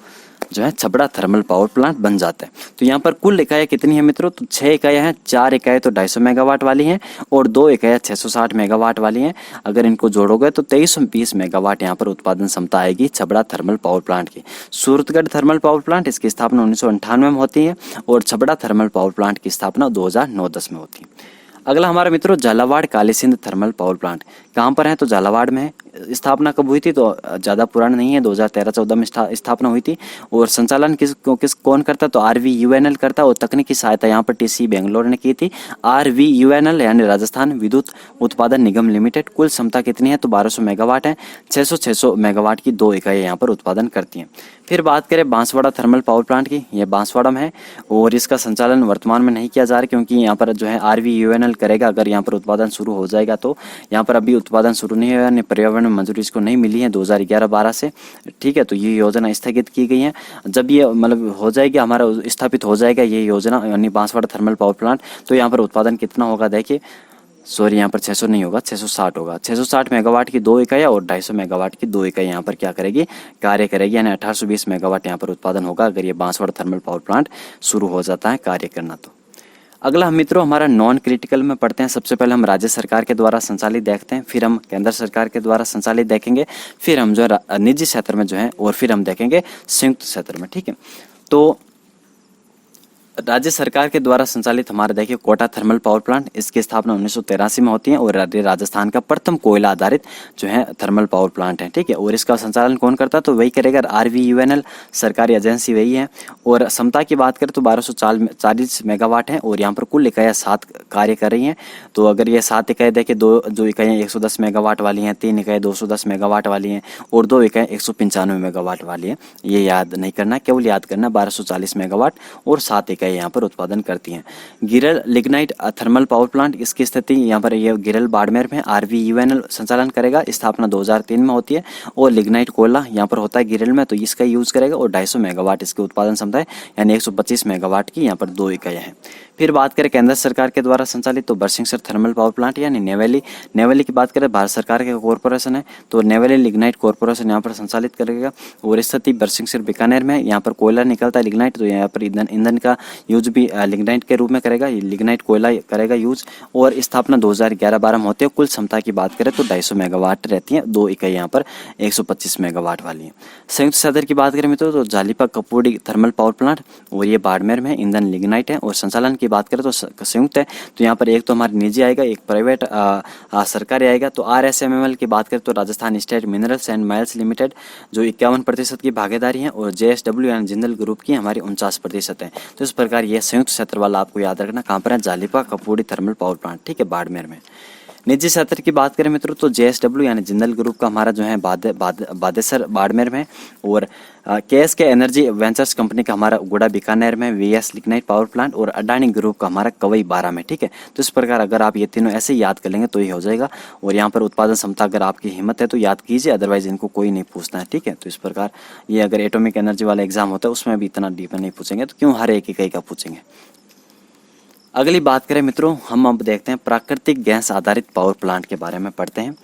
जो है छबड़ा थर्मल पावर प्लांट बन जाता है। तो यहाँ पर कुल इकाइयाँ कितनी है मित्रों? तो 6 इकाइयाँ हैं। 4 इकाइयाँ तो 250 मेगावाट वाली हैं और 2 इकाइयाँ 660 मेगावाट वाली हैं। अगर इनको जोड़ोगे तो 2320 मेगावाट यहाँ पर उत्पादन क्षमता आएगी छबड़ा थर्मल पावर प्लांट की। सूरतगढ़ थर्मल पावर प्लांट इसकी स्थापना 1998 में होती है और छबड़ा थर्मल पावर प्लांट की स्थापना 2009-10 में होती है। अगला हमारा मित्रों Jhalawar Kalisindh thermal power plant कहाँ पर है? तो झालावाड़ में है। स्थापना कब हुई थी? तो ज़्यादा पुराना नहीं है, 2013-14 में स्थापना हुई थी। और संचालन कौन करता? तो RVUNL करता और तकनीकी सहायता यहाँ पर TC बेंगलोर ने की थी। RVUNL यानी राजस्थान विद्युत उत्पादन निगम लिमिटेड। कुल क्षमता कितनी है? तो 1200 मेगावाट है। 600 मेगावाट की 2 इकाइयाँ यहाँ पर उत्पादन करती हैं। फिर बात करें बांसवाड़ा थर्मल पावर प्लांट की, यह बांसवाड़ा में है और इसका संचालन वर्तमान में नहीं किया जा रहा क्योंकि यहाँ पर जो है RVUNL करेगा। अगर यहाँ पर उत्पादन शुरू हो जाएगा तो यहाँ पर अभी उत्पादन शुरू नहीं हुआ, पर्यावरण में मंजूरी इसको नहीं मिली है 2011-12 से, ठीक है। तो ये योजना स्थगित की गई है। जब ये मतलब हो जाएगी हमारा स्थापित हो जाएगा ये योजना यानी बांसवाड़ा थर्मल पावर प्लांट, तो यहाँ पर उत्पादन कितना होगा? देखिए सॉरी यहाँ पर 600 नहीं होगा, 660 होगा। 660 मेगावाट की 2 इकाइयाँ और 250 मेगावाट की 2 इकाई यहाँ पर क्या करेगी? कार्य करेगी, यानी 1820 मेगावाट यहाँ पर उत्पादन होगा अगर ये बांसवाड़ा थर्मल पावर प्लांट शुरू हो जाता है कार्य करना तो। अगला हम मित्रों हमारा नॉन क्रिटिकल में पढ़ते हैं। सबसे पहले हम राज्य सरकार के द्वारा संचालित देखते हैं, फिर हम केंद्र सरकार के द्वारा संचालित देखेंगे, फिर हम जो है निजी क्षेत्र में जो है और फिर हम देखेंगे संयुक्त क्षेत्र में, ठीक है। तो राज्य सरकार के द्वारा संचालित हमारा देखिए कोटा थर्मल पावर प्लांट, इसकी स्थापना 1983 में होती है और राजस्थान का प्रथम कोयला आधारित जो है थर्मल पावर प्लांट है, ठीक है। और इसका संचालन कौन करता है? तो वही करेगा, RVUNL सरकारी एजेंसी वही है। और क्षमता की बात करें तो 1240 मेगावाट है और यहाँ पर कुल इकाइयाँ 7 कार्य कर रही हैं। तो अगर ये 7 इकाई देखिए, 2 जो इकाइयाँ 110 मेगावाट वाली हैं, 3 इकाई 210 मेगावाट वाली हैं और 2 इकाई 195 मेगावाट वाली है। ये याद नहीं करना, केवल याद करना 1240 मेगावाट और 7 इकाई यहाँ पर उत्पादन करती हैं। गिरल लिग्नाइट थर्मल पावर प्लांट, इसकी स्थिति यहाँ पर ये गिरल बाड़मेर में RVUNL संचालन करेगा। स्थापना 2003 में होती है और लिग्नाइट कोयला यहाँ पर होता है गिरल में, तो इसका यूज करेगा और 250 मेगावाट इसकी उत्पादन क्षमता है यानी 125 मेगावाट की यहाँ पर 2 इकाइयाँ हैं। फिर बात करें केंद्र सरकार के द्वारा संचालित तो बरसिंहसर थर्मल पावर प्लांट यानी नेवेली की बात करें भारत सरकार के कॉरपोरेशन है, तो नेवेली लिग्नाइट कॉरपोरेशन यहाँ पर संचालित करेगा और स्थिति बरसिंहसर बीकानेर में। यहाँ पर कोयला निकलता है लिग्नाइट, तो यहाँ पर ईंधन का यूज भी लिग्नाइट के रूप में करेगा, लिग्नाइट कोयला करेगा यूज। और स्थापना 2011-12 में होती है। कुल क्षमता की बात करें तो 250 मेगावाट रहती है, 2 इकाई यहाँ पर 125 मेगावाट वाली है। संयुक्त क्षेत्र की बात करें मित्रों तो जालिपा कपूड़ी थर्मल पावर प्लांट और ये बाड़मेर में, ईंधन लिग्नाइट है। और संचालन की बात करें तो संयुक्त है, तो यहाँ पर एक तो हमारी निजी आएगा, एक प्राइवेट सरकारी आएगा। तो RSMML की बात करें तो Rajasthan state minerals and miles limited जो 51% की भागीदारी है और JSW यानी जिंदल ग्रुप की हमारी 49% है। तो इस प्रकार ये संयुक्त क्षेत्र वाला आपको याद रखना कहाँ पर है? जालिपा कपूड़ी थर्मल पावर प्लांट, ठीक है, बाड़मेर में। निजी क्षेत्र की बात करें मित्रों तो JSW यानी जिंदल ग्रुप का हमारा जो है बादेसर बाड़मेर में और KSK एनर्जी वेंचर्स कंपनी का हमारा गुड़ा बीकानेर में, VS लिग्नाइट पावर प्लांट और अडानी ग्रुप का हमारा कवई 12 में, ठीक है। तो इस प्रकार अगर आप ये तीनों ऐसे ही याद कर लेंगे तो ये हो जाएगा। और यहाँ पर उत्पादन क्षमता अगर आपकी हिम्मत है तो याद कीजिए, अदरवाइज इनको कोई नहीं पूछना है, ठीक है। तो इस प्रकार ये अगर एटॉमिक एनर्जी वाला एग्जाम होता है उसमें भी इतना डीप नहीं पूछेंगे, तो क्यों हर एक इकाई का पूछेंगे। अगली बात करें मित्रों, हम अब देखते हैं प्राकृतिक गैस आधारित पावर प्लांट के बारे में पढ़ते हैं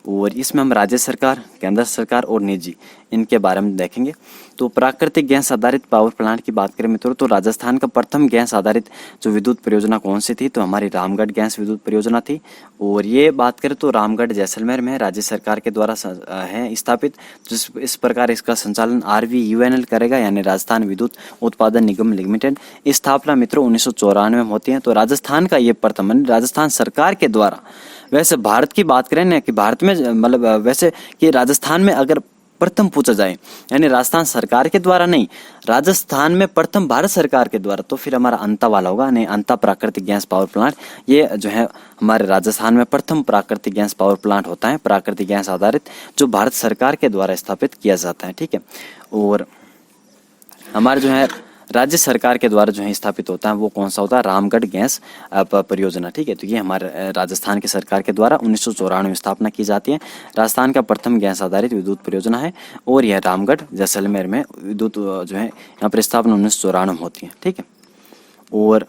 और इसमें हम राज्य सरकार, केंद्र सरकार और निजी इनके बारे में देखेंगे। तो प्राकृतिक गैस आधारित पावर प्लांट की बात करें मित्रों तो राजस्थान का प्रथम गैस आधारित जो विद्युत परियोजना कौन सी थी? तो हमारी रामगढ़ गैस विद्युत परियोजना थी। और ये बात करें तो रामगढ़ जैसलमेर में राज्य सरकार के द्वारा है स्थापित। इस प्रकार इसका संचालन RVUNL करेगा यानी राजस्थान विद्युत उत्पादन निगम लिमिटेड। स्थापना मित्रों 1994 में होती है। तो राजस्थान का ये प्रथम राजस्थान सरकार के द्वारा, वैसे भारत की बात करें ना कि भारत में मतलब वैसे कि राजस्थान में अगर प्रथम पूछा जाए, यानी राजस्थान सरकार के द्वारा नहीं, राजस्थान में प्रथम भारत सरकार के द्वारा, तो फिर हमारा अंता वाला होगा। नहीं, अंता प्राकृतिक गैस पावर प्लांट, ये जो है हमारे राजस्थान में प्रथम प्राकृतिक गैस पावर प्लांट होता है, प्राकृतिक गैस आधारित, जो भारत सरकार के द्वारा स्थापित किया जाता है। ठीक है, और हमारे जो है राज्य सरकार के द्वारा जो है स्थापित होता है वो कौन सा होता है, रामगढ़ गैस परियोजना। ठीक है, तो ये हमारे राजस्थान की सरकार के द्वारा 1994 में स्थापना की जाती है। राजस्थान का प्रथम गैस आधारित विद्युत परियोजना है और यह रामगढ़ जैसलमेर में विद्युत जो है यहाँ पर स्थापना 1994 में होती है। ठीक है, और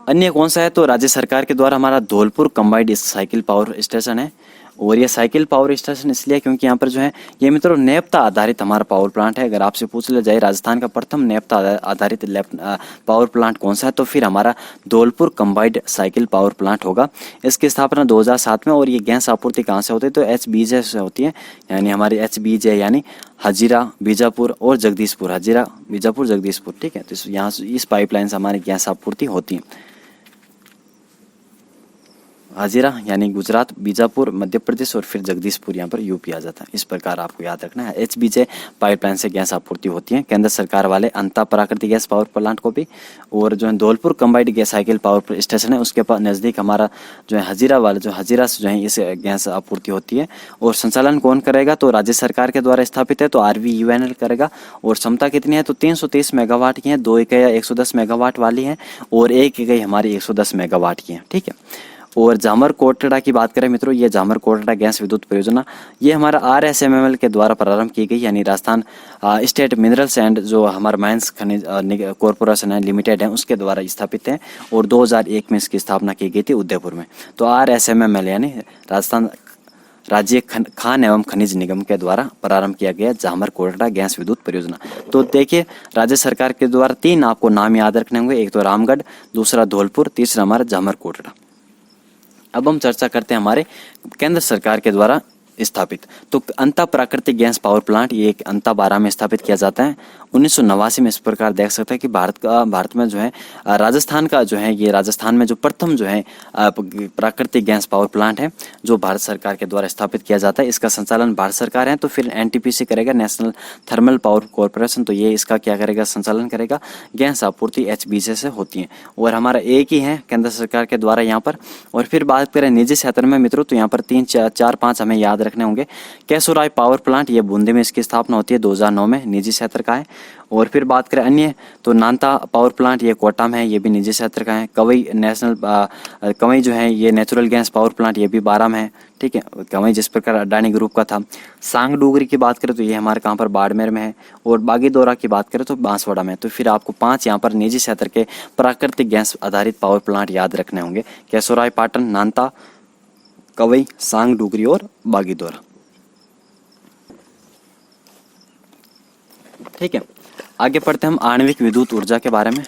अन्य कौन सा है, तो राज्य सरकार के द्वारा हमारा Dholpur combined cycle power station है। और ये साइकिल पावर स्टेशन इसलिए क्योंकि यहाँ पर जो है ये मित्रों नेपता आधारित हमारा पावर प्लांट है। अगर आपसे पूछ लिया जाए राजस्थान का प्रथम नेपता आधारित पावर प्लांट कौन सा है, तो फिर हमारा Dholpur combined cycle power plant होगा। इसकी स्थापना 2007 में, और ये गैस आपूर्ति कहाँ से होती है, तो HBJ से होती है, यानी हमारी HBJ यानी हजीरा बीजापुर और जगदीशपुर, हजीरा बीजापुर जगदीशपुर। ठीक है, तो यहाँ इस पाइपलाइन से हमारी गैस आपूर्ति होती है। हाजिरा यानी गुजरात, बीजापुर मध्य प्रदेश और फिर जगदीशपुर यहाँ पर यूपी आ जाता है। इस प्रकार आपको याद रखना है। HBJ पाइपलाइन से गैस आपूर्ति होती है केंद्र सरकार वाले अंता प्राकृतिक गैस पावर प्लांट को भी। और जो है Dholpur combined gas cycle power station है उसके पास नज़दीक हमारा जो है हजीरा वाला, जो हजीरा से जो है इस गैस आपूर्ति होती है। और संचालन कौन करेगा, तो राज्य सरकार के द्वारा स्थापित है, तो RVUNL करेगा। और क्षमता कितनी है, तो 330 मेगावाट की है, 2 इकाइयाँ 110 मेगावाट वाली है और 1 इकाई हमारी 110 मेगावाट की है। ठीक है, और जामर कोटड़ा की बात करें मित्रों, ये जामर कोटड़ा गैस विद्युत परियोजना ये हमारा RSMML के द्वारा प्रारंभ की गई, यानी राजस्थान स्टेट मिनरल्स एंड जो हमारा माइंस खनिज कॉरपोरेशन है लिमिटेड है उसके द्वारा स्थापित है। और 2001 में इसकी स्थापना की गई थी उदयपुर में। तो RSMML यानी राजस्थान राज्य खान एवं खनिज निगम के द्वारा प्रारंभ किया गया जामर कोटड़ा गैस विद्युत परियोजना। तो देखिए राज्य सरकार के द्वारा 3 आपको नाम याद रखने होंगे, एक तो रामगढ़, दूसरा धौलपुर, तीसरा हमारा जामर कोटड़ा। अब हम चर्चा करते हैं हमारे केंद्र सरकार के द्वारा स्थापित। तो अंता प्राकृतिक गैस पावर प्लांट ये अंता 12 में स्थापित किया जाता है 1989 में। इस प्रकार देख सकते हैं कि भारत में जो है राजस्थान का जो है ये राजस्थान में जो प्रथम जो है प्राकृतिक गैस पावर प्लांट है जो भारत सरकार के द्वारा स्थापित किया जाता है। इसका संचालन भारत सरकार है, तो फिर NTPC करेगा, नेशनल थर्मल पावर कॉरपोरेशन, तो ये इसका क्या करेगा, संचालन करेगा। गैस आपूर्ति HBJ से होती है और हमारा एक ही है केंद्र सरकार के द्वारा यहाँ पर। और फिर बात करें निजी क्षेत्र में मित्रों, तो यहाँ पर 3, 4, 5 हमें याद रखने होंगे। केसुराय पावर प्लांट ये बूंदी में इसकी स्थापना होती है 2009 में, निजी क्षेत्र का है। और फिर बात करें अन्य, तो नानता पावर प्लांट ये कोटा में है, ये भी निजी क्षेत्र का है। कवई कवई जो है ये नेचुरल गैस पावर प्लांट ये भी 12 में है। ठीक है, कवई जिस प्रकार अडानी ग्रुप का था। सांग डूगरी की बात करें तो ये हमारे कहाँ पर बाड़मेर में है। और बागीदोरा की बात करें तो बांसवाड़ा में। तो फिर आपको 5 यहाँ पर निजी क्षेत्र के प्राकृतिक गैस आधारित पावर प्लांट याद रखने होंगे। केसुराय पाटन, नानता, कवई, सांग डूगरी और बागीदोरा। ठीक है, आगे पढ़ते हम आणविक विद्युत ऊर्जा के बारे में।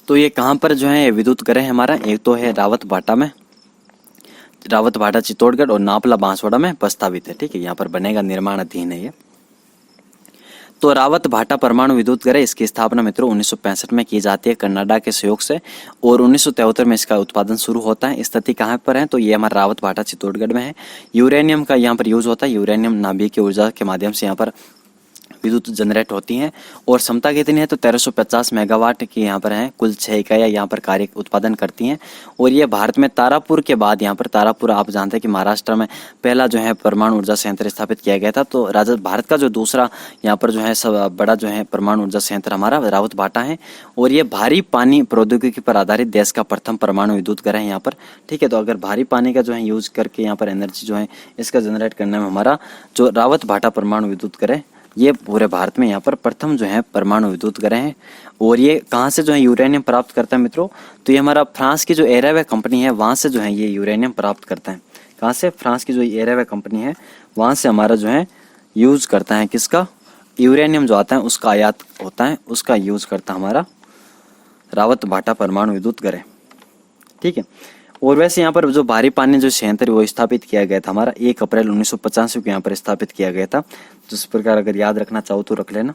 तो ये कहाँ पर जो है विद्युत ग्रह हमारा, एक तो है रावत भाटा में, रावत भाटा चित्तौड़गढ़, और नापला बांसवाड़ा में प्रस्तावित है। ठीक है, यहाँ पर बनेगा, निर्माण अधीन है ये। तो रावत भाटा परमाणु विद्युत ग्रह इसकी स्थापना मित्रों 1965 में की जाती है कनाडा के सहयोग से। और 1973 में इसका उत्पादन शुरू होता है। स्थिति कहाँ पर है, तो ये हमारा रावत भाटा चित्तौड़गढ़ में है। यूरेनियम का यहाँ पर यूज होता है। यूरेनियम नाभिक की ऊर्जा के माध्यम से यहाँ पर विद्युत जनरेट होती हैं। और क्षमता कितनी है, तो 1350 मेगावाट की यहाँ पर है। कुल 6 इकाइयाँ यहाँ पर कार्य उत्पादन करती हैं। और ये भारत में तारापुर के बाद, यहाँ पर तारापुर आप जानते हैं कि महाराष्ट्र में पहला जो है परमाणु ऊर्जा संयंत्र स्थापित किया गया था। तो भारत का जो दूसरा यहाँ पर जो है सब बड़ा जो है परमाणु ऊर्जा संयंत्र हमारा रावत भाटा है। और ये भारी पानी प्रौद्योगिकी पर आधारित देश का प्रथम परमाणु विद्युत ग्रह है यहाँ पर। ठीक है, तो अगर भारी पानी का जो है यूज करके यहाँ पर एनर्जी जो है इसका जनरेट करने में हमारा जो रावत भाटा परमाणु विद्युत ग्रह ये पूरे भारत में यहाँ पर प्रथम जो है परमाणु विद्युत ग्रह है। और ये कहाँ से जो है यूरेनियम प्राप्त करता है मित्रों, तो ये हमारा फ्रांस की जो एरेवे कंपनी है वहाँ से जो है ये यूरेनियम प्राप्त करता है। कहाँ से, फ्रांस की जो एरेवे कंपनी है वहाँ से हमारा जो है यूज करता है किसका, यूरेनियम जो आता है उसका आयात होता है, उसका यूज करता है हमारा रावत भाटा परमाणु विद्युत ग्रह। ठीक है, और वैसे यहाँ पर जो भारी पानी जो संयंत्र वो स्थापित किया गया था हमारा 1 अप्रैल 1985 को यहाँ पर स्थापित किया गया था। जिस प्रकार अगर याद रखना चाहो तो रख लेना।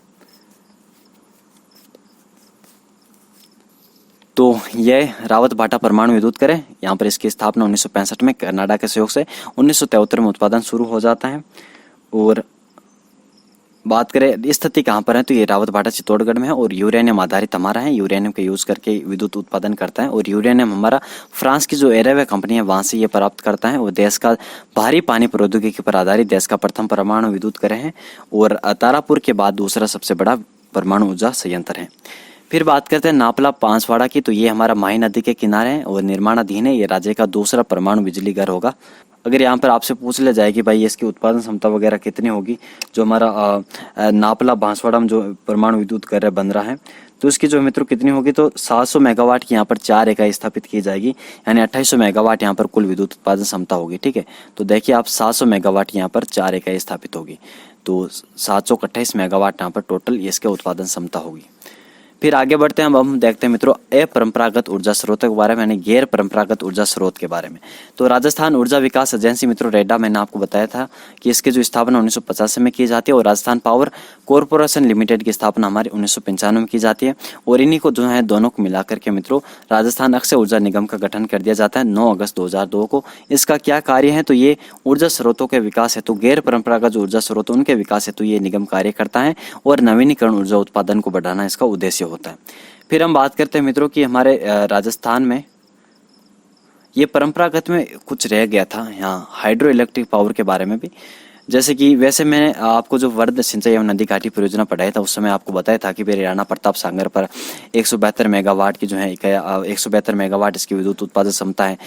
तो ये रावतभाटा परमाणु विद्युत करें, यहाँ पर इसकी स्थापना 1965 में कनाडा के सहयोग से 1973 में उत्पादन शुरू हो जाता है। और बात करें स्थिति कहाँ पर है, तो ये रावतभाटा चित्तौड़गढ़ में है और यूरेनियम आधारित हमारा है, यूरेनियम का यूज करके विद्युत उत्पादन करता है। और यूरेनियम हमारा फ्रांस की जो एरेवे कंपनी है वहाँ से ये प्राप्त करता है। और देश का भारी पानी प्रौद्योगिकी पर आधारित देश का प्रथम परमाणु विद्युत करे है और तारापुर के बाद दूसरा सबसे बड़ा परमाणु ऊर्जा संयंत्र है। फिर बात करते हैं नापला बांसवाड़ा की, तो ये हमारा माही नदी के किनारे है और निर्माणाधीन है। ये राज्य का दूसरा परमाणु बिजली घर होगा। अगर यहाँ पर आपसे पूछ लिया जाए कि भाई इसकी उत्पादन क्षमता वगैरह कितनी होगी, जो हमारा नापला बांसवाड़ा में जो परमाणु विद्युत घर बन रहा है, तो इसकी जो मित्रों कितनी होगी, तो 700 मेगावाट की यहाँ पर 4 इकाई स्थापित की जाएगी, यानी 2800 मेगावाट यहाँ पर कुल विद्युत उत्पादन क्षमता होगी। ठीक है, तो देखिए आप 700 मेगावाट यहाँ पर 4 इकाई स्थापित होगी, तो 728 मेगावाट यहाँ पर टोटल इसके उत्पादन क्षमता होगी। फिर आगे बढ़ते हैं, अब हम देखते हैं मित्रों अपरंपरागत ऊर्जा स्रोतों के बारे में, यानी गैर परंपरागत ऊर्जा स्रोत के बारे में। तो राजस्थान ऊर्जा विकास एजेंसी मित्रों रेडा, मैंने आपको बताया था कि इसकी जो स्थापना 1950 में की जाती है और राजस्थान पावर कॉरपोरेशन लिमिटेड की स्थापना हमारी 1995 में की जाती है। और इन्हीं को जो है दोनों को मिलाकर के मित्रों राजस्थान अक्षय ऊर्जा निगम का गठन कर दिया जाता है 9 अगस्त 2002 को। इसका क्या कार्य है, तो ये ऊर्जा स्रोतों के विकास हेतु, गैर परंपरागत ऊर्जा स्रोत उनके विकास हेतु ये निगम कार्य करता है और नवीनीकरण ऊर्जा उत्पादन को बढ़ाना इसका उद्देश्य होता है। फिर हम बात करते हैं मित्रों कि हमारे राजस्थान में ये परंपरागत में कुछ रह गया था यहाँ हाइड्रो इलेक्ट्रिक पावर के बारे में भी, जैसे कि वैसे मैंने आपको जो वर्ध सिंचाई एवं नदी घाटी परियोजना पढ़ाया था उस समय आपको बताया था कि राणा प्रताप सागर पर 172 मेगावाट की जो है 172 मेगावाट इसकी विद्युत उत्पादन क्षमता है।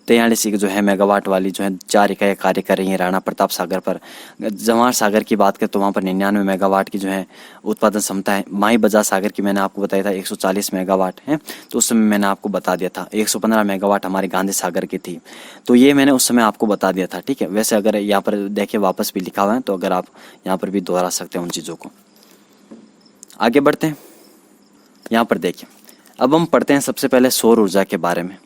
43 की जो है मेगावाट वाली जो है 4 इकाई कार्य कर रही है राणा प्रताप सागर पर। जवाहर सागर की बात करें तो वहाँ पर 99 मेगावाट की जो है उत्पादन क्षमता है। माई बजाज सागर की मैंने आपको बताया था 140 मेगावाट है, तो उस समय मैंने आपको बता दिया था। 115 मेगावाट हमारी गांधी सागर की थी, तो ये मैंने उस समय आपको बता दिया था। ठीक है, वैसे अगर यहाँ पर देखिए वापस भी लिखा हुआ है, तो अगर आप यहाँ पर भी दोहरा सकते हैं उन चीज़ों को। आगे बढ़ते हैं, यहाँ पर देखिए अब हम पढ़ते हैं सबसे पहले सौर ऊर्जा के बारे में।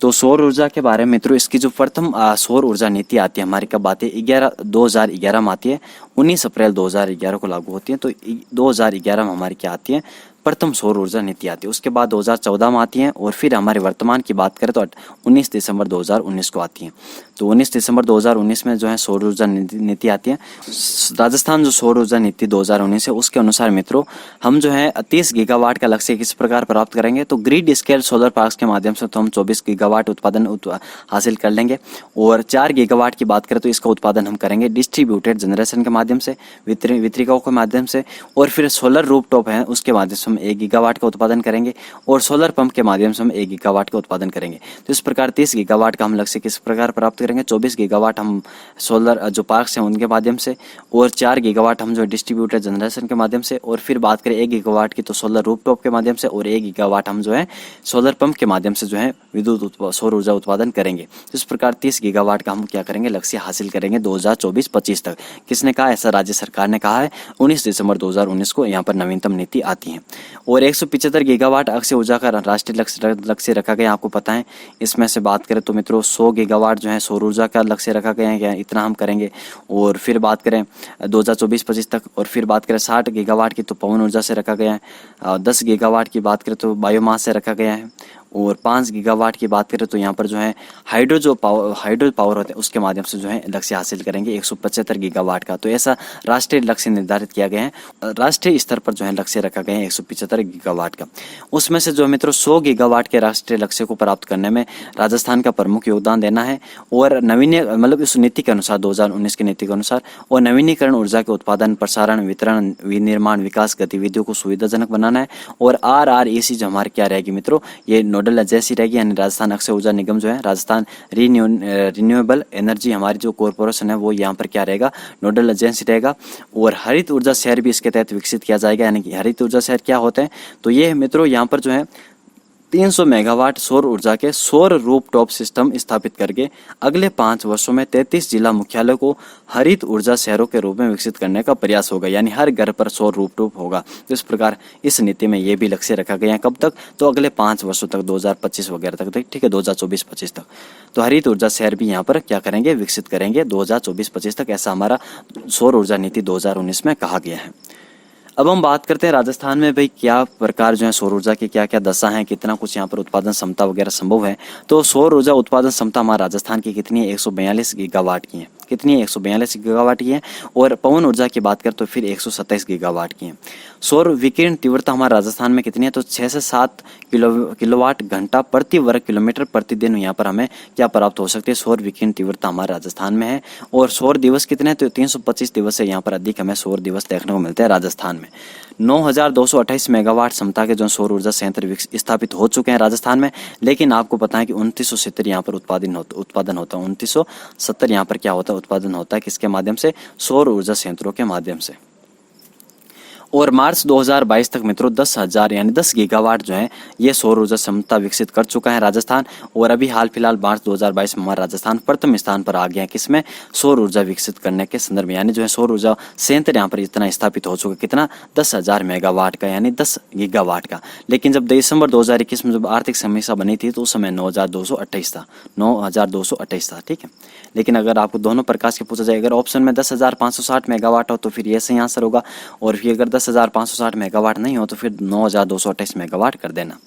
तो सौर ऊर्जा के बारे में मित्रों इसकी जो प्रथम सौर ऊर्जा नीति आती है हमारी कब आती है, 2011 में आती है, 19 अप्रैल 2011 को लागू होती है। तो 2011 में हमारी क्या आती है, प्रथम सौर ऊर्जा नीति आती है। उसके बाद 2014 में आती है और फिर हमारे वर्तमान की बात करें तो 19 दिसंबर 2019 को आती है। तो 19 दिसंबर 2019 में जो है सौर ऊर्जा नीति आती है। राजस्थान जो सौर ऊर्जा नीति 2019 है उसके अनुसार मित्रों हम जो है 30 गीगावाट का लक्ष्य किस प्रकार प्राप्त करेंगे, तो ग्रिड स्केल सोलर पार्क के माध्यम से तो हम 24 गीगावाट उत्पादन हासिल कर लेंगे। और 4 गीगावाट की बात करें तो इसका उत्पादन हम करेंगे डिस्ट्रीब्यूटेड जनरेशन के माध्यम से, वितरिकाओं के माध्यम से। और फिर सोलर रूफटॉप है उसके माध्यम से हम 1 गीगावाट का उत्पादन करेंगे और सोलर पंप के माध्यम से हम 1 गीगावाट का उत्पादन करेंगे। तो इस प्रकार 30 गीगावाट का हम लक्ष्य किस प्रकार प्राप्त करेंगे, 24 गीगावाट हम सोलर जो पार्क्स हैं उनके माध्यम से और 4 गीगावाट हम जो डिस्ट्रीब्यूटेड जनरेशन के माध्यम से। और फिर बात करें 1 गीगावाट की तो सोलर रूफटॉप के माध्यम से और 1 गीगावाट हम जो है सोलर पंप के माध्यम से जो है विद्युत सौर ऊर्जा उत्पादन करेंगे। तो इस प्रकार 30 गीगावाट का हम क्या करेंगे, लक्ष्य हासिल करेंगे 2024-25 तक। किसने कहा, ऐसा राज्य सरकार ने कहा है। 19 दिसंबर 2019 को यहाँ पर नवीनतम नीति आती है। और 175 गीगावाट अक्षय ऊर्जा का राष्ट्रीय लक्ष्य रखा गया, आपको पता है। इसमें से बात करें तो मित्रों 100 गीगावाट जो है सौर ऊर्जा का लक्ष्य रखा गया है, इतना हम करेंगे। और फिर बात करें 2024-25 तक, और फिर बात करें 60 गीगावाट की तो पवन ऊर्जा से रखा गया है। 10 गीगावाट की बात करें तो बायोमास से रखा गया है। और 5 गीगावाट की बात करें तो यहाँ पर जो है हाइड्रो पावर होते हैं उसके माध्यम से जो है लक्ष्य हासिल करेंगे 175 गीगावाट का। तो ऐसा राष्ट्रीय लक्ष्य निर्धारित किया गया है, राष्ट्रीय स्तर पर जो है लक्ष्य रखा गया है 175 गीगावाट का। उसमें से जो मित्रों 100 गीगावाट के राष्ट्रीय लक्ष्य को प्राप्त करने में राजस्थान का प्रमुख योगदान देना है। और मतलब इस नीति के अनुसार 2019 की नीति के अनुसार, और नवीनीकरण ऊर्जा के उत्पादन, प्रसारण, वितरण, विनिर्माण, विकास गतिविधियों को सुविधाजनक बनाना है। और RREC जो हमारे क्या रहेगी मित्रों, ये नोडल एजेंसी रहेगी, यानी राजस्थान अक्षय ऊर्जा निगम जो है, राजस्थान रिन्यूएबल एनर्जी हमारी जो कॉरपोरेशन है वो यहाँ पर क्या रहेगा, नोडल एजेंसी रहेगा। और हरित ऊर्जा शहर भी इसके तहत विकसित किया जाएगा। यानी कि हरित ऊर्जा शहर क्या होते हैं, तो ये मित्रों यहाँ पर जो है 300 मेगावाट सौर ऊर्जा के सौर रूफटॉप सिस्टम स्थापित करके अगले 5 वर्षों में 33 जिला मुख्यालयों को हरित ऊर्जा शहरों के रूप में विकसित करने का प्रयास होगा। यानी हर घर पर सौर रूफटॉप होगा। तो इस प्रकार इस नीति में ये भी लक्ष्य रखा गया है। कब तक, तो अगले 5 वर्षों तक, 2025 वगैरह तक, ठीक है, 2024-25 तक। तो हरित ऊर्जा शहर भी यहाँ पर क्या करेंगे, विकसित करेंगे 2024-25 तक। ऐसा हमारा सौर ऊर्जा नीति 2019 में कहा गया है। अब हम बात करते हैं राजस्थान में भाई क्या प्रकार जो है सौर ऊर्जा की क्या क्या दशा है, कितना कुछ यहाँ पर उत्पादन क्षमता वगैरह संभव है। तो सौर ऊर्जा उत्पादन क्षमता हमारा राजस्थान की कितनी है, 142 गीगावाट की है। कितनी है, 142 गीगावाट की है। और पवन ऊर्जा की बात करें तो फिर 127 गीगावाट की है। सौर विकिरण तीव्रता हमारे राजस्थान में कितनी है, तो 6 से 7 किलोवाट घंटा प्रति वर्ग किलोमीटर प्रतिदिन यहाँ पर हमें क्या प्राप्त हो सकती है, सौर विकिरण तीव्रता हमारे राजस्थान में है। और सौर दिवस कितने हैं, तो 325 दिवस से यहाँ पर अधिक हमें सौर दिवस देखने को मिलते हैं राजस्थान में। 9228 मेगावाट क्षमता के जो सौर ऊर्जा संयंत्र स्थापित हो चुके हैं राजस्थान में। लेकिन आपको पता है कि 2970 यहाँ पर उत्पादन होता है। 2970 यहाँ पर क्या होता है, उत्पादन होता है किसके माध्यम से, सौर ऊर्जा संयंत्रों के माध्यम से। और मार्च 2022 तक मित्रों 10,000 यानी 10 गीगावाट जो है ये सौर ऊर्जा क्षमता विकसित कर चुका है राजस्थान। और अभी हाल फिलहाल मार्च 2022 में हमारा राजस्थान प्रथम स्थान पर आ गया है किसमें, सौर ऊर्जा विकसित करने के संदर्भ में। यानी जो है सौर ऊर्जा संयंत्र यहाँ पर इतना स्थापित हो चुका, कितना, 10,000 मेगावाट का यानी 10 गीगावाट का। लेकिन जब दिसंबर 2021 में जब आर्थिक समीक्षा बनी थी तो उस समय 9,228 था, 9,228 था, ठीक है। लेकिन अगर आपको दोनों प्रकार से पूछा जाए, अगर ऑप्शन में 10,560 मेगावाट हो तो फिर ये सही आंसर होगा। और फिर अगर 10,560 मेगावाट नहीं हो तो फिर 9,228 मेगावाट कर देना।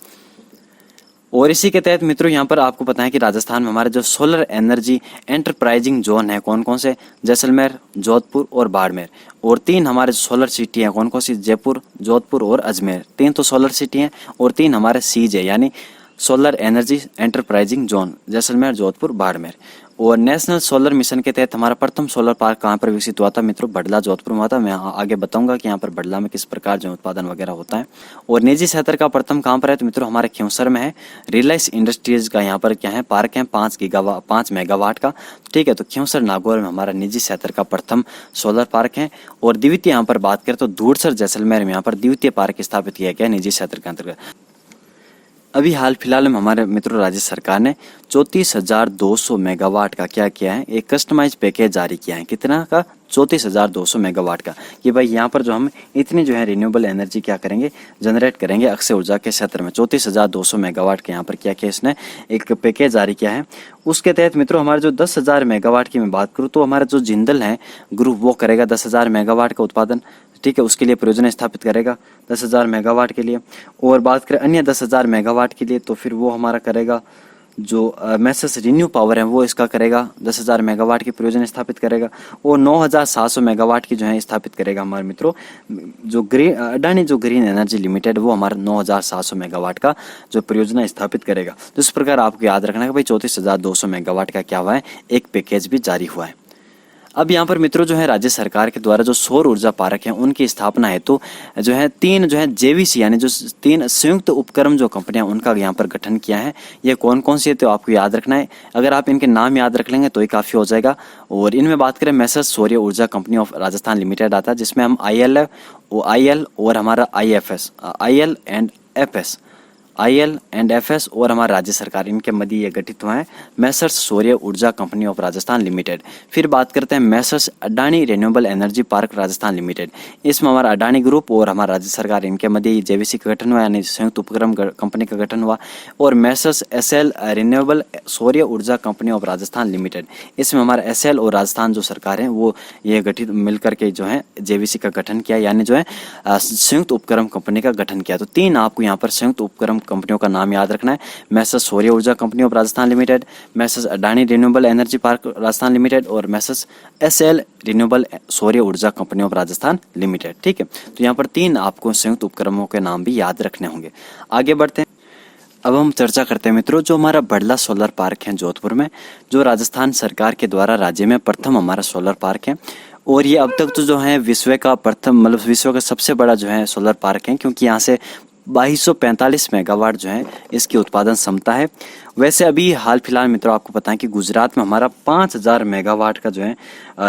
और इसी के तहत मित्रों यहाँ पर आपको पता है कि राजस्थान में हमारे जो सोलर एनर्जी एंटरप्राइजिंग जोन है कौन कौन से, जैसलमेर, जोधपुर और बाड़मेर। और 3 हमारे सोलर सिटी हैं कौन कौन सी, जयपुर, जोधपुर और अजमेर। 3 तो सोलर सिटी हैं और 3 हमारे सीज है यानी solar energy enterprising zone, Jaisalmer, Jodhpur, Barmer. और नेशनल सोलर मिशन के तहत हमारा प्रथम सोलर पार्क कहाँ पर विकसित हुआ था मित्रों, बडला, जोधपुर में हुआ था। मैं आगे बताऊंगा कि यहाँ पर बडला में किस प्रकार जो उत्पादन वगैरह होता है। और निजी क्षेत्र का प्रथम कहाँ पर है, तो मित्रों हमारे खिंवसर में है। रिलायंस इंडस्ट्रीज का यहाँ पर क्या है, पार्क है 5 मेगावाट का, ठीक है। तो खिंवसर नागौर में हमारा निजी क्षेत्र का प्रथम सोलर पार्क है। और द्वितीय यहाँ पर बात करें तो धूड़सर जैसलमेर में यहाँ पर द्वितीय पार्क स्थापित किया गया निजी क्षेत्र के अंतर्गत। अभी हाल फिलहाल में हमारे मित्रों राज्य सरकार ने 34,200 मेगावाट का क्या किया है, एक कस्टमाइज पैकेज जारी किया है। कितना का, 34,200 मेगावाट का। कि भाई यहाँ पर जो हम इतनी जो है रिन्यूएबल एनर्जी क्या करेंगे, जनरेट करेंगे अक्षय ऊर्जा के क्षेत्र में। 34,200 मेगावाट के यहाँ पर क्या किया इसने, एक पैकेज जारी किया है। उसके तहत मित्रों हमारे जो 10,000 मेगावाट की मैं बात करूँ तो हमारा जो जिंदल है ग्रुप वो करेगा 10,000 मेगावाट का उत्पादन, ठीक है। उसके लिए परियोजना स्थापित करेगा 10,000 मेगावाट के लिए। और बात करें अन्य 10,000 मेगावाट के लिए तो फिर वो हमारा करेगा जो मैसेस रिन्यू पावर है वो इसका करेगा 10,000 मेगावाट की परियोजना स्थापित करेगा। और 9,700 मेगावाट की जो है स्थापित करेगा हमारे मित्रों जो अडानी जो ग्रीन एनर्जी लिमिटेड, वो हमारा 9,700 मेगावाट का जो परियोजना स्थापित करेगा। तो इस प्रकार आपको याद रखना है कि भाई 34,200 मेगावाट का क्या हुआ है, एक पैकेज भी जारी हुआ है। अब यहाँ पर मित्रों जो है राज्य सरकार के द्वारा जो सौर ऊर्जा पार्क है उनकी स्थापना हेतु जो है 3 जो है जेवीसी यानी जो 3 संयुक्त उपक्रम जो कंपनियां उनका यहाँ पर गठन किया है। ये कौन कौन सी है तो आपको याद रखना है। अगर आप इनके नाम याद रख लेंगे तो ही काफ़ी हो जाएगा। और इनमें बात करें मैसर्स सौर्य ऊर्जा कंपनी ऑफ राजस्थान लिमिटेड आता है, जिसमें हम IL और हमारा IFS, IL एंड FS और हमारा राज्य सरकार, इनके मध्य ये गठित हुआ है मैसर्स सौर्य ऊर्जा कंपनी ऑफ राजस्थान लिमिटेड। फिर बात करते हैं Messrs Adani renewable energy park Rajasthan limited. इसमें हमारा अडानी ग्रुप और हमारा राज्य सरकार इनके मध्य जेवीसी का गठन हुआ यानी संयुक्त उपक्रम कंपनी का गठन हुआ। और मैसर्स SL रिन्यूएबल सौर्य ऊर्जा कंपनी ऑफ राजस्थान लिमिटेड, इसमें हमारा SL और राजस्थान जो सरकार है वो ये गठित मिलकर के जो है जेवीसी का गठन किया यानी जो है संयुक्त उपक्रम कंपनी का गठन किया। तो 3 आपको यहाँ पर संयुक्त उपक्रम कंपनियों का नाम याद रखना है, मैसर्स सौर्य ऊर्जा company of Rajasthan limited, Messrs Adani renewable energy park Rajasthan limited और मैसर्स SL रिन्यूएबल सौर्य ऊर्जा कंपनी ऑफ राजस्थान लिमिटेड, ठीक है। तो यहाँ पर 3 आपको संयुक्त उपक्रमों के नाम भी याद रखने होंगे। आगे बढ़ते हैं। अब हम चर्चा करते हैं मित्रों जो हमारा बडला सोलर पार्क है जोधपुर में, जो राजस्थान सरकार के द्वारा राज्य में प्रथम हमारा सोलर पार्क है। और ये अब तक तो जो है विश्व का प्रथम मतलब विश्व का सबसे बड़ा जो है सोलर पार्क है, क्योंकि यहाँ से 2245 मेगावाट जो है इसकी उत्पादन क्षमता है। वैसे अभी हाल फिलहाल मित्रों आपको पता है कि गुजरात में हमारा 5000 मेगावाट का जो है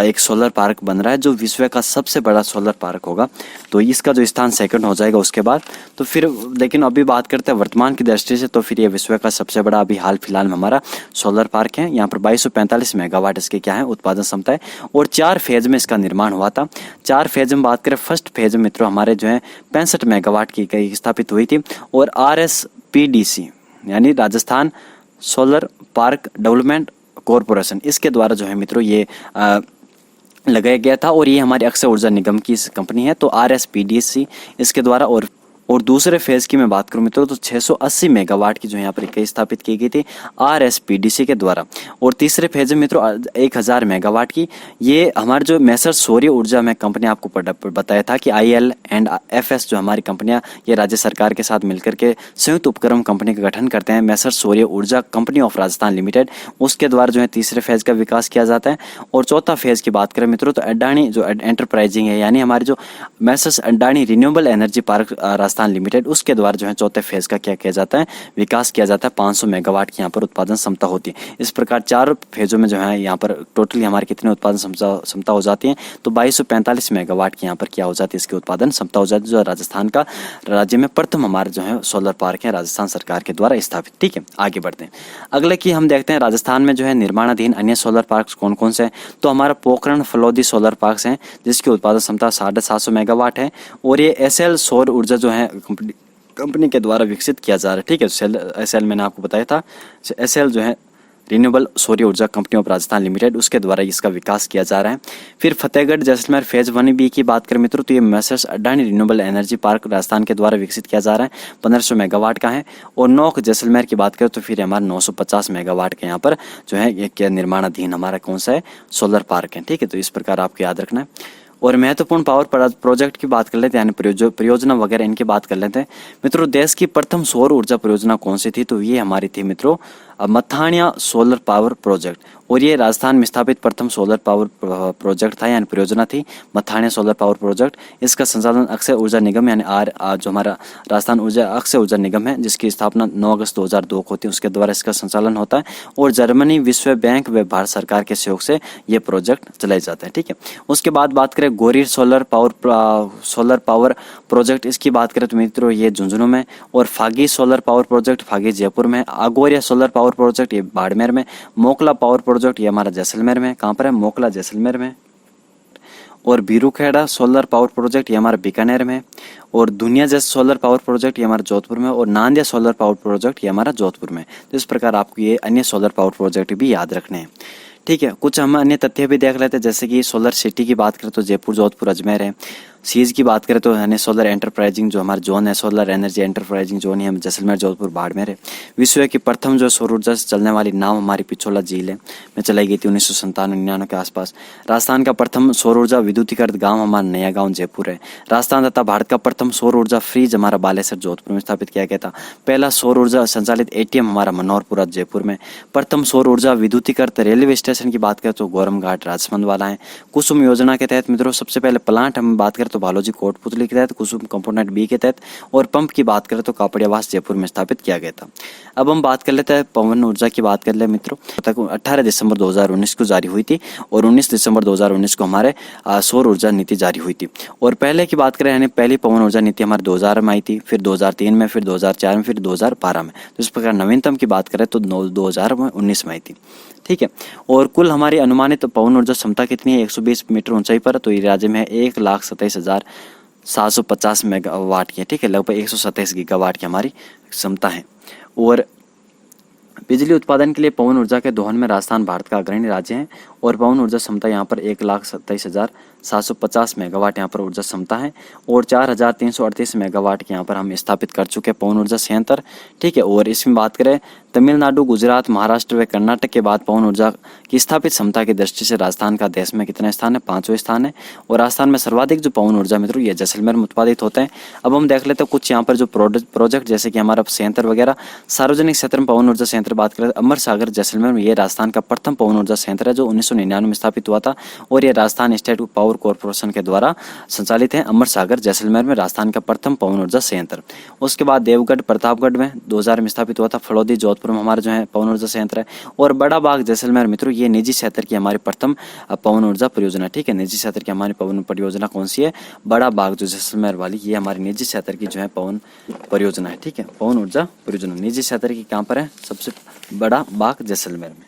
एक सोलर पार्क बन रहा है, जो विश्व का सबसे बड़ा सोलर पार्क होगा। तो इसका जो स्थान सेकंड हो जाएगा उसके बाद। तो फिर लेकिन अभी बात करते हैं वर्तमान की दृष्टि से, तो फिर ये विश्व का सबसे बड़ा अभी हाल फिलहाल में हमारा सोलर पार्क है। यहाँ पर 2245 मेगावाट इसकी क्या है उत्पादन क्षमता है। और 4 फेज में इसका निर्माण हुआ था। 4 फेज में बात करें, फर्स्ट फेज में मित्रों हमारे जो है 65 मेगावाट की स्थापित हुई थी। और RSPDC यानी Rajasthan solar park development corporation, इसके द्वारा जो है मित्रों ये लगाया गया था और ये हमारी अक्षय ऊर्जा निगम की कंपनी है, तो RSPDC इसके द्वारा। और दूसरे फेज की मैं बात करूं मित्रों तो 680 मेगावाट की जो यहाँ पर इकाई स्थापित की गई थी RSPDC के द्वारा। और तीसरे फेज में मित्रों 1000 मेगावाट की, ये हमारे जो मैसर सौर्य ऊर्जा में कंपनी आपको बताया था कि IL एंड FS जो हमारी कंपनियां ये राज्य सरकार के साथ मिलकर के संयुक्त उपक्रम कंपनी का गठन करते हैं, मैसर सौर्य ऊर्जा कंपनी ऑफ राजस्थान लिमिटेड, उसके द्वारा जो है तीसरे फेज का विकास किया जाता है। और चौथा फेज की बात करें मित्रों तो अडानी जो एंटरप्राइजिंग है, यानी हमारे जो Messrs Adani renewable energy park Rajasthan limited, उसके द्वारा जो है चौथे फेज का क्या किया जाता है, विकास किया जाता है। 500 मेगावाट की यहाँ पर उत्पादन क्षमता होती है। इस प्रकार 4 फेजों में जो है यहाँ पर टोटली हमारी कितनी उत्पादन क्षमता हो जाती है, तो 2245 मेगावाट की यहाँ पर क्या हो जाती है, इसकी उत्पादन क्षमता हो जाती है, जो राजस्थान का राज्य में प्रथम हमारे जो है सोलर पार्क है राजस्थान सरकार के द्वारा स्थापित। ठीक है, आगे बढ़ते हैं। अगले की हम देखते हैं राजस्थान में जो है निर्माणाधीन अन्य सोलर पार्क कौन कौन से हैं। तो हमारा पोखरण फलोदी सोलर पार्क है जिसकी उत्पादन क्षमता 750 मेगावाट है। और ये SL सौर ऊर्जा जो है कंपनी के द्वारा विकसित किया जा रहा है। ठीक है, SL मैंने आपको बताया था, SL जो है रिन्यूएबल सौर्य ऊर्जा कंपनी ऑफ राजस्थान लिमिटेड, उसके द्वारा इसका विकास किया जा रहा है। फिर फतेहगढ़ जैसलमेर फेज 1B की बात करें मित्रों तो ये Messrs Adani renewable energy park Rajasthan के द्वारा विकसित किया जा रहा है, 1500 मेगावाट का है। और नौक जैसलमेर की बात करें तो फिर हमारा 950 मेगावाट के यहाँ पर जो है ये निर्माणाधीन हमारा कौन सा है, सोलर पार्क है। ठीक है, तो इस प्रकार आपको याद रखना है। और महत्वपूर्ण पावर प्रोजेक्ट की बात कर लेते हैं, यानी परियोजना वगैरह इनकी बात कर लेते हैं मित्रों। देश की प्रथम सौर ऊर्जा परियोजना कौन सी थी, तो ये हमारी थी मित्रों मथानिया सोलर पावर प्रोजेक्ट। और ये राजस्थान में स्थापित प्रथम सोलर पावर प्रोजेक्ट था, यानी परियोजना थी मथानिया सोलर पावर प्रोजेक्ट। इसका संचालन अक्षय ऊर्जा निगम यानी जो हमारा राजस्थान ऊर्जा अक्षय ऊर्जा निगम है, जिसकी स्थापना 9 अगस्त 2002 को होती है, उसके द्वारा इसका संचालन होता है। और जर्मनी, विश्व बैंक व भारत सरकार के सहयोग से ये प्रोजेक्ट चलाए जाते हैं। ठीक है, उसके बाद बात करें गोरीर सोलर पावर प्रोजेक्ट, इसकी बात करें तो मित्रों ये झुंझुनू में। और Phagi solar power project Phagi Jaipur में। आगोरिया सोलर पावर प्रोजेक्ट ये बाड़मेर में। मोकला पावर प्रोजेक्ट ये हमारा जैसलमेर में। कहाँ पर है, मोकला जैसलमेर में। और बीरूखेड़ा सोलर पावर प्रोजेक्ट ये हमारा बीकानेर में। और दुनिया जैसे सोलर पावर प्रोजेक्ट ये हमारा जोधपुर में। और नांदिया सोलर पावर प्रोजेक्ट ये हमारा जोधपुर में। तो इस प्रकार आपको ये अन्य सोलर पावर प्रोजेक्ट भी याद रखने हैं। ठीक है, कुछ हम अन्य तथ्य भी देख लेते हैं, जैसे कि सोलर सिटी की बात करें तो जयपुर, जोधपुर, अजमेर है। सीज की बात करें तो यानी सोलर एंटरप्राइजिंग जो हमारा जोन है, सोलर एनर्जी एंटरप्राइजिंग जोन है जैसलमेर, जोधपुर, बाड़मेर है। विश्व की प्रथम जो सौर ऊर्जा से चलने वाली नाव हमारी पिछोला झील है में चलाई गई थी 1997-99 के आसपास। राजस्थान का प्रथम सौर ऊर्जा विद्युतीकृत गाँव हमारा नया गाँव जयपुर है। राजस्थान तथा भारत का प्रथम सौर ऊर्जा फ्रीज हमारा बालेश्वर, जोधपुर में स्थापित किया गया था। पहला सौर ऊर्जा संचालित ATM हमारा मनोहरपुरा, जयपुर में। प्रथम सौर ऊर्जा विद्युतीकृत रेलवे स्टेशन की बात करें तो गोरम घाट, राजसमंद वाला है। कुसुम योजना के तहत मित्रों सबसे पहले प्लांट हम बात करें तो बालोजी, कोटपुतली के तहत, कुसुम कंपोनेंट B के तहत। और पंप की बात करें तो कापड़ियावास, जयपुर में स्थापित किया गया था। अब हम बात कर लेते हैं पवन ऊर्जा की बात कर ले मित्रों। 18 दिसंबर 2019 को जारी हुई थी और 19 दिसंबर 2019 को हमारे सौर ऊर्जा नीति जारी हुई थी। और पहले की बात करें यानी पहली पवन ऊर्जा नीति हमारे 2000 में आई थी, फिर 2003 में, फिर 2004 में, फिर 2012 में। तो इस प्रकार नवीनतम की बात करें तो 2019 में आई थी। ठीक है, और कुल हमारी अनुमानित पवन ऊर्जा क्षमता कितनी है, 120 मीटर ऊंचाई पर। तो ये राज्य में 1,27,750 मेगावाट की है। ठीक है, लगभग 127 गीगावाट की हमारी क्षमता है। और बिजली उत्पादन के लिए पवन ऊर्जा के दोहन में राजस्थान भारत का अग्रणी राज्य है। और पवन ऊर्जा क्षमता यहाँ पर 1,27,750 मेगावाट यहाँ पर ऊर्जा क्षमता है। और 4,338 मेगावाट के यहाँ पर हम स्थापित कर चुके हैं पवन ऊर्जा संयंत्र। ठीक है, और इसमें बात करें तमिलनाडु, गुजरात, महाराष्ट्र व कर्नाटक के बाद पवन ऊर्जा की स्थापित क्षमता की दृष्टि से राजस्थान का देश में कितना स्थान है, 5वां स्थान है। और राजस्थान में सर्वाधिक जो पवन ऊर्जा मित्रों ये जैसलमेर में उत्पादित होते हैं। अब हम देख लेते हैं कुछ यहाँ पर जो प्रोजेक्ट जैसे कि हमारा संयंत्र वगैरह। सार्वजनिक क्षेत्र में पवन ऊर्जा संयंत्र बात करें अमर सागर जैसलमेर में, ये राजस्थान का प्रथम पवन ऊर्जा संयंत्र है जो 1999 में स्थापित हुआ था। और ये राजस्थान स्टेट पावर कॉर्पोरेशन के द्वारा संचालित है। अमर सागर जैसलमेर में राजस्थान का प्रथम पवन ऊर्जा संयंत्र। उसके बाद देवगढ़ प्रतापगढ़ में 2000 में स्थापित हुआ था। फलोदी जोधपुर में हमारा जो है पवन ऊर्जा संयंत्र है। और बड़ा बाग जैसलमेर मित्रों ये निजी क्षेत्र की हमारी प्रथम पवन ऊर्जा परियोजना। ठीक है, निजी क्षेत्र की हमारी पवन परियोजना कौन सी है, बड़ा बाग जो जैसलमेर वाली, ये हमारी निजी क्षेत्र की जो है पवन परियोजना है। ठीक है, पवन ऊर्जा परियोजना निजी क्षेत्र की कहाँ पर है, सबसे बड़ा बाग जैसलमेर में।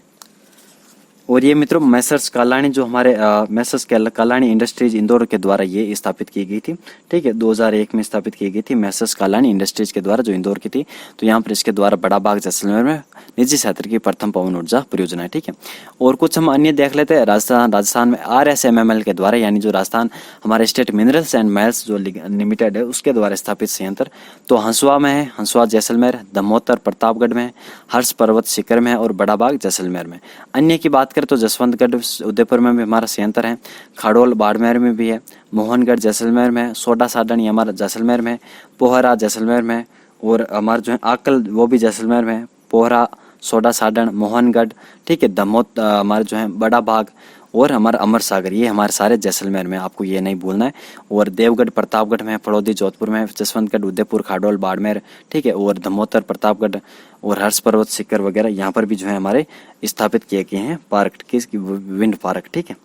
और ये मित्रों मैसर्स कालानी जो हमारे मैसर्स कालानी इंडस्ट्रीज इंदौर के द्वारा ये स्थापित की गई थी। ठीक है, 2001 में स्थापित की गई थी मैसर्स कालानी इंडस्ट्रीज के द्वारा जो इंदौर की थी। तो यहाँ पर इसके द्वारा बड़ा बाग जैसलमेर में निजी क्षेत्र की प्रथम पवन ऊर्जा परियोजना है। ठीक है, और कुछ हम अन्य देख लेते हैं। राजस्थान में RSMML के द्वारा यानी जो राजस्थान हमारे स्टेट मिनरल्स एंड माइल्स जो लिमिटेड है उसके द्वारा स्थापित संयंत्र तो हंसुआ में है, हंसुआ जैसलमेर, दमोतर प्रतापगढ़ में, हर्ष पर्वत सीकर में और बड़ा बाग जैसलमेर में। अन्य की बात करें तो जसवंतगढ़ उदयपुर में भी हमारा संयंत्र है, खड़ोल बाड़मेर में भी है, मोहनगढ़ जैसलमेर में, सोडा साडन ये हमारा जैसलमेर में, पोहरा जैसलमेर में, और हमारा जो है आकल वो भी जैसलमेर में, पोहरा, सोडा साडन, मोहनगढ़, ठीक है, दमोत हमारे जो है बड़ा बाग और हमारा अमर सागर ये हमारे सारे जैसलमेर में, आपको ये नहीं भूलना है। और देवगढ़ प्रतापगढ़ में, फड़ौदी जोधपुर में, जसवंतगढ़ उदयपुर, खाडोल बाड़मेर, ठीक है, और दमोतर प्रतापगढ़ और हर्ष पर्वत सीकर वगैरह यहाँ पर भी जो है हमारे स्थापित किए गए हैं पार्क, किसकी विंड पार्क। ठीक है,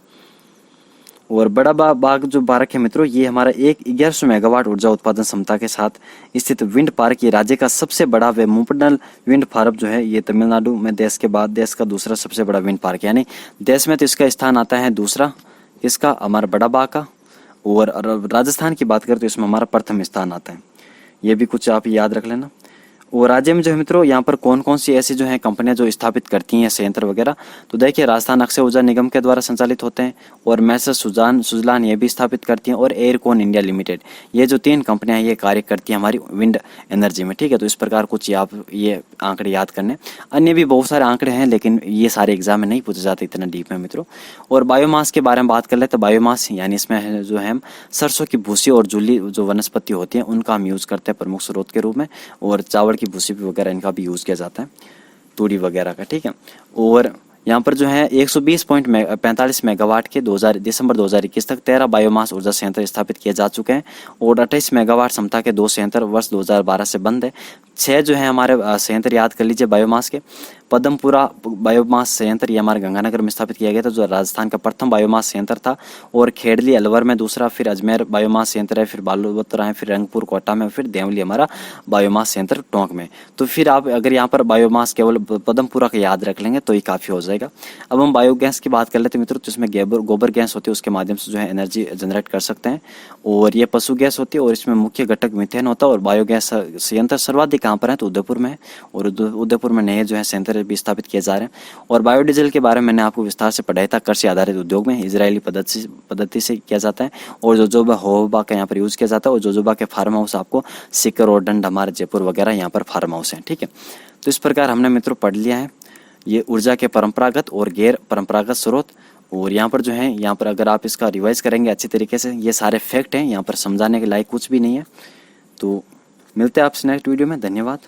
और बड़ा बाग जो पार्क है मित्रों ये हमारा 1100 मेगावाट ऊर्जा उत्पादन क्षमता के साथ स्थित विंड पार्क ये राज्य का सबसे बड़ा व मुपडल विंड पार्क जो है ये तमिलनाडु में देश के बाद देश का दूसरा सबसे बड़ा विंड पार्क यानी देश में तो इसका स्थान आता है दूसरा, इसका हमारा बड़ा बाग का। और राजस्थान की बात करें तो इसमें हमारा प्रथम स्थान आता है। ये भी कुछ आप याद रख लेना। और राज्य में जो है मित्रों यहाँ पर कौन कौन सी ऐसी जो है कंपनियां जो स्थापित करती हैं संयंत्र वगैरह, तो देखिए राजस्थान अक्षय ऊर्जा निगम के द्वारा संचालित होते हैं, और मैसर सुजलान ये भी स्थापित करती हैं, और एयरकॉन इंडिया लिमिटेड ये जो 3 कंपनियां ये कार्य करती हैं हमारी विंड एनर्जी में। ठीक है, तो इस प्रकार कुछ आप ये आंकड़े याद करने। अन्य भी बहुत सारे आंकड़े हैं लेकिन ये सारे एग्जाम में नहीं पूछे जाते इतना डीप में मित्रों। और बायोमास के बारे में बात कर ले तो बायोमास यानी इसमें जो है हम सरसों की भूसी और जूली जो वनस्पति होती है उनका हम यूज़ करते हैं प्रमुख स्रोत के रूप में, और चावल की भूसी वगैरह इनका भी यूज़ किया जाता है, तूड़ी वगैरह का। ठीक है, और यहाँ पर जो है 120.45 मेगावाट के दिसंबर 2021 तक 13 बायोमास ऊर्जा संयंत्र स्थापित किए जा चुके हैं, और 28 मेगावाट क्षमता के 2 संयंत्र वर्ष 2012 से बंद है। 6 जो है हमारे संयंत्र याद कर लीजिए बायोमास के। पदमपुरा बायोमास संयंत्र ये हमारे गंगानगर में स्थापित किया गया था जो राजस्थान का प्रथम बायोमास संयंत्र था, और खेड़ली अलवर में दूसरा, फिर अजमेर बायोमास संयंत्र है, फिर बालोतरा है, फिर रंगपुर कोटा में, फिर देवली हमारा बायोमास संयंत्र टोंक में। तो फिर आप अगर यहाँ पर बायोमास केवल पदमपुरा का याद रख लेंगे तो ही काफ़ी हो जाएगा। अब हम बायोगैस की बात कर लेते हैं मित्रों, तो इसमें गोबर गैस होती है, उसके माध्यम से जो है एनर्जी जनरेट कर सकते हैं, और ये पशु गैस होती है, और इसमें मुख्य घटक मीथेन होता है। और बायोगैस संयंत्र सर्वाधिक कहाँ पर है तो उदयपुर में है, और उदयपुर में नए जो है संयंत्र भी स्थापित किए जा रहे हैं। और बायोडीजल के बारे में मैंने आपको विस्तार से पढ़ाया था, कृषि आधारित उद्योग में इजरायली पद्धति से किया जाता है, और जोजोबा होबा का यहाँ पर यूज़ किया जाता है, और जोजोबा के फार्म हाउस आपको सीकर और डंड हमारे जयपुर वगैरह यहाँ पर फार्म हाउस हैं। ठीक है, तो इस प्रकार हमने मित्रों पढ़ लिया है ये ऊर्जा के परंपरागत और गैर परंपरागत स्रोत। और यहाँ पर जो है यहाँ पर अगर आप इसका रिवाइज करेंगे अच्छी तरीके से, ये सारे फैक्ट हैं, यहाँ पर समझाने के लायक कुछ भी नहीं है। तो मिलते हैं आपसे नेक्स्ट वीडियो में, धन्यवाद।